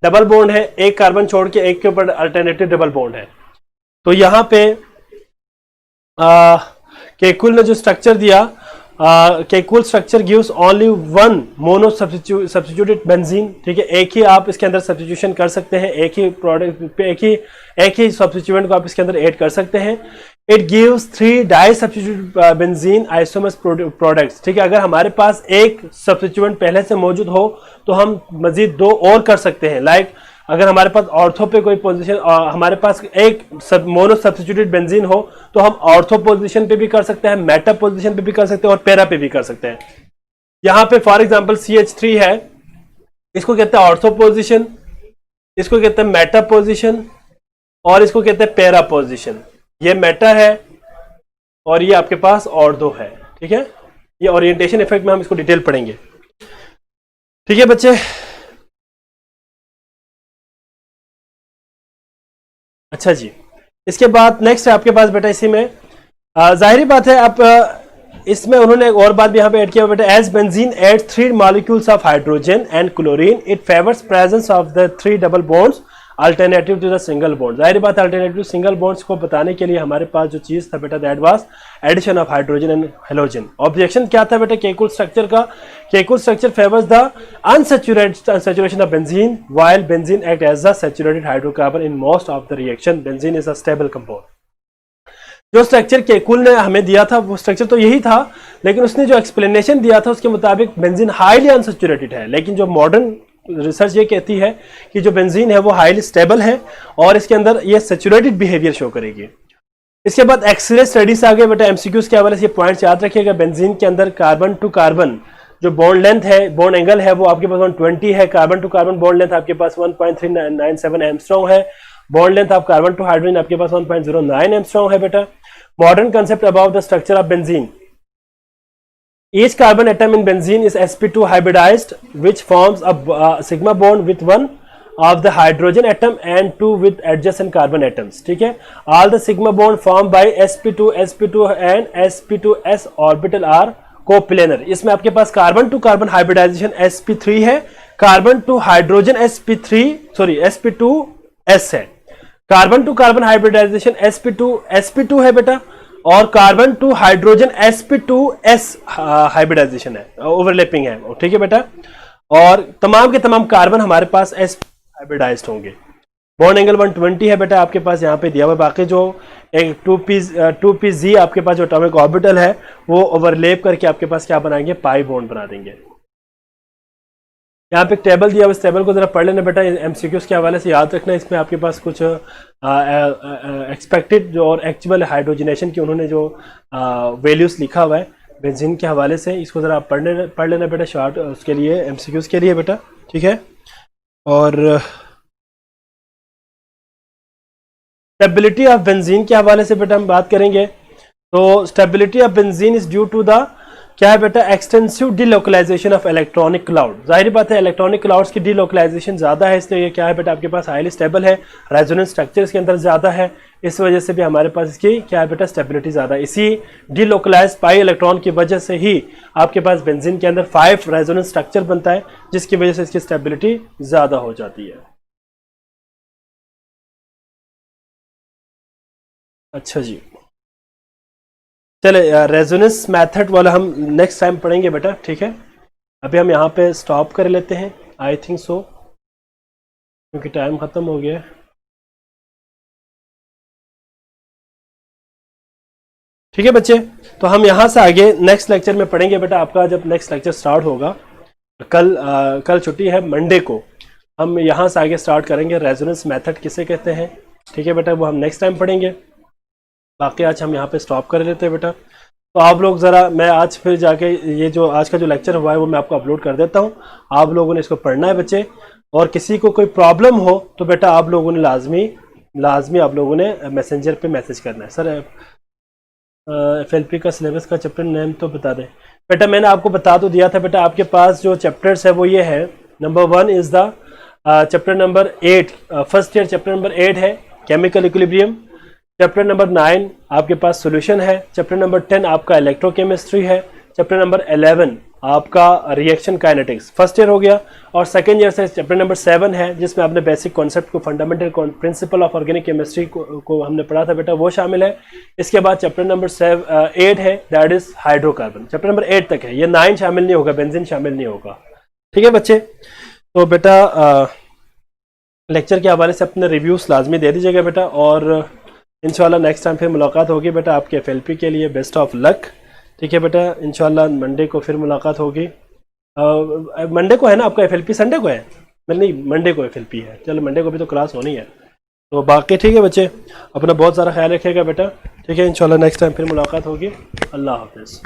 डबल बॉन्ड है, एक कार्बन छोड़ के एक के ऊपर अल्टरनेटिव डबल बॉन्ड है। तो यहां पे केकुल ने जो स्ट्रक्चर दिया, Kekulé structure gives only one mono substituted benzene, ठीक है, एक ही आप इसके अंदर सब्स्टिट्यूशन कर सकते हैं, एक ही प्रोडक्ट पे एक ही सब्स्टिट्यूएंट को आप इसके अंदर ऐड कर सकते हैं। It gives 3 di substitute benzene isomers products, ठीक है। अगर हमारे पास एक सब्स्टिट्यूएंट पहले से मौजूद हो तो हम मजीद 2 और कर सकते हैं। लाइक अगर हमारे पास ऑर्थो पे कोई पोजीशन, हमारे पास एक मोनो सब्स्टिट्यूटेड बेंजीन हो तो हम ऑर्थो पोजीशन पे भी कर सकते हैं, मेटा पोजीशन पे भी कर सकते हैं और पैरा पे भी कर सकते हैं। यहां पे फॉर एग्जांपल CH3 है, इसको कहते हैं ऑर्थो पोजीशन, इसको कहते हैं मेटा पोजीशन और इसको कहते हैं पैरा पोजीशन। ये मेटा है और ये आपके पास ऑर्थो है, ठीक है। ये ओरिएंटेशन इफेक्ट में हम इसको डिटेल पढ़ेंगे, ठीक है बच्चे। अच्छा जी, इसके बाद नेक्स्ट है आपके पास बेटा, इसी में जाहिर बात है आप इसमें उन्होंने एक और बात भी यहाँ पे ऐड किया बेटा, as benzene add 3 molecules of hydrogen and chlorine it favours presence of the 3 double bonds alternative to the single bond. जाहिर बात है अल्टरनेटिव सिंगल बॉन्ड्स को बताने के लिए हमारे पास जो चीज था बेटा, that was addition of hydrogen and halogen. Objection क्या था बेटा केकुल स्ट्रक्चर का, Kekule structure favours the unsaturation of benzene while benzene act as the saturated hydrocarbon in most of the reaction. Benzene is a stable compound. जो structure Kekule ने हमें दिया था वो स्ट्रक्चर तो यही था, लेकिन उसने जो एक्सप्लेनेशन दिया था उसके मुताबिक बेंजीन हाईली अनसैचुरेटेड है। लेकिन जो मॉडर्न रिसर्च ये कहती है कि जो बेंजीन है वो हाईली स्टेबल है और इसके अंदर ये सैचुरेटेड बिहेवियर शो करेगी। इसके बाद एक्सरे स्टडीज आ गए बेटा, एमसीक्यूज के हवाले से ये पॉइंट्स याद रखिएगा। बेंजीन के अंदर कार्बन टू कार्बन जो बॉन्ड लेंथ है, बॉन्ड एंगल है, वो आपके पास 120 है। Carbon to carbon bond length आपके पास 1.397 एंगस्ट्रॉम है। Bond length of carbon to hydrogen आपके पास 1.09 एंगस्ट्रॉम है बेटा। Modern concept about the structure of benzene, each carbon atom in benzene is sp2 hybridized which forms a sigma bond with one of the hydrogen atom and 2 with adjacent carbon atoms, ठीक है। all the sigma bond formed by sp2 and sp2s orbital are coplanar। इसमें आपके पास carbon to carbon hybridisation sp3 है, carbon to hydrogen sp2s है। Carbon to carbon hybridisation sp2 है बेटा, और carbon to hydrogen sp2s hybridisation है, overlapping है, ठीक है बेटा। और तमाम के तमाम कार्बन हमारे पास sp हाइब्रिडाइज्ड होंगे। बॉन्ड एंगल 120 है बेटा आपके पास यहाँ पे दिया हुआ। बाकी जो एक 2pz आपके पास जो एटॉमिक ऑर्बिटल है वो ओवरलैप करके आपके पास क्या बनाएंगे, पाई बॉन्ड बना देंगे। यहाँ पे एक टेबल दिया हुआ, इस टेबल को जरा पढ़ लेना बेटा, एमसीक्यूज के हवाले से याद रखना। इसमें आपके पास कुछ एक्सपेक्टेड जो और एक्चुअल हाइड्रोजनेशन की उन्होंने जो वैल्यूज लिखा हुआ है बेंजीन के हवाले से, इसको जरा पढ़ लेना बेटा शॉर्ट उसके लिए, एमसीक्यूज के लिए बेटा, ठीक है। और स्टेबिलिटी ऑफ बेंजीन के हवाले से बेटा हम बात करेंगे। तो stability of benzene is due to the क्या है बेटा, extensive delocalisation of electronic cloud. जाहिर बात है इलेक्ट्रॉनिक क्लाउड्स की डीलोकलाइजेशन ज़्यादा है, इसलिए ये क्या है बेटा आपके पास हाईली स्टेबल है, रेजोनेंस स्ट्रक्चर इसके अंदर ज़्यादा है, इस वजह से भी हमारे पास इसकी क्या है बेटा स्टेबिलिटी ज़्यादा है। इसी डीलोकलाइज पाई इलेक्ट्रॉन की वजह से ही आपके पास बेंजीन के अंदर 5 रेजोनेंस स्ट्रक्चर बनता है, जिसकी वजह से इसकी स्टेबिलिटी ज़्यादा हो जाती है। अच्छा जी, चले रेजोनेंस मेथड वाला हम नेक्स्ट टाइम पढ़ेंगे बेटा, ठीक है। अभी हम यहाँ पे स्टॉप कर लेते हैं, आई थिंक सो, क्योंकि टाइम ख़त्म हो गया है। ठीक है बच्चे, तो हम यहाँ से आगे नेक्स्ट लेक्चर में पढ़ेंगे बेटा। आपका जब नेक्स्ट लेक्चर स्टार्ट होगा, कल छुट्टी है, मंडे को हम यहाँ से आगे स्टार्ट करेंगे रेजोनेंस मेथड किसे कहते हैं, ठीक है बेटा, वो हम नेक्स्ट टाइम पढ़ेंगे। बाकी आज हम यहाँ पे स्टॉप कर लेते हैं बेटा। तो आप लोग ज़रा, मैं आज फिर जाके ये जो आज का जो लेक्चर हुआ है वो मैं आपको अपलोड कर देता हूँ, आप लोगों ने इसको पढ़ना है बच्चे। और किसी को कोई प्रॉब्लम हो तो बेटा आप लोगों ने लाजमी आप लोगों ने मैसेंजर पे मैसेज करना है। सर FLP का सिलेबस का चैप्टर नेम तो बता दें बेटा। मैंने आपको बता तो दिया था बेटा, आपके पास जो चैप्टर्स है वो ये है। Number 1 is the chapter number 8, first year chapter number 8 है केमिकल इक्विलिब्रियम। चैप्टर नंबर 9 आपके पास सॉल्यूशन है। चैप्टर नंबर 10 आपका इलेक्ट्रोकेमिस्ट्री है। चैप्टर नंबर 11 आपका रिएक्शन काइनेटिक्स, फर्स्ट ईयर हो गया। और सेकंड ईयर से चैप्टर नंबर 7 है, जिसमें आपने बेसिक कॉन्सेप्ट को, fundamental principle of organic chemistry को हमने पढ़ा था बेटा, वो शामिल है। इसके बाद चैप्टर नंबर 8 है, that is hydrocarbon. Chapter number 8 तक है, ये 9 शामिल नहीं होगा, बेंजीन शामिल नहीं होगा। ठीक है बच्चे, तो बेटा लेक्चर के हवाले से अपने रिव्यूज लाजमी दे दीजिएगा बेटा, और इंशाल्लाह नेक्स्ट टाइम फिर मुलाकात होगी बेटा। आपके FLP के लिए बेस्ट ऑफ लक, ठीक है बेटा। इंशाल्लाह मंडे को फिर मुलाकात होगी। मंडे को है ना आपका FLP, संडे को है नहीं, मंडे को FLP है। चलो मंडे को भी तो क्लास होनी है। तो बाकी ठीक है बच्चे, अपना बहुत सारा ख्याल रखिएगा बेटा, ठीक है। इंशाल्लाह नेक्स्ट टाइम फिर मुलाकात होगी। अल्लाह हाफिज़।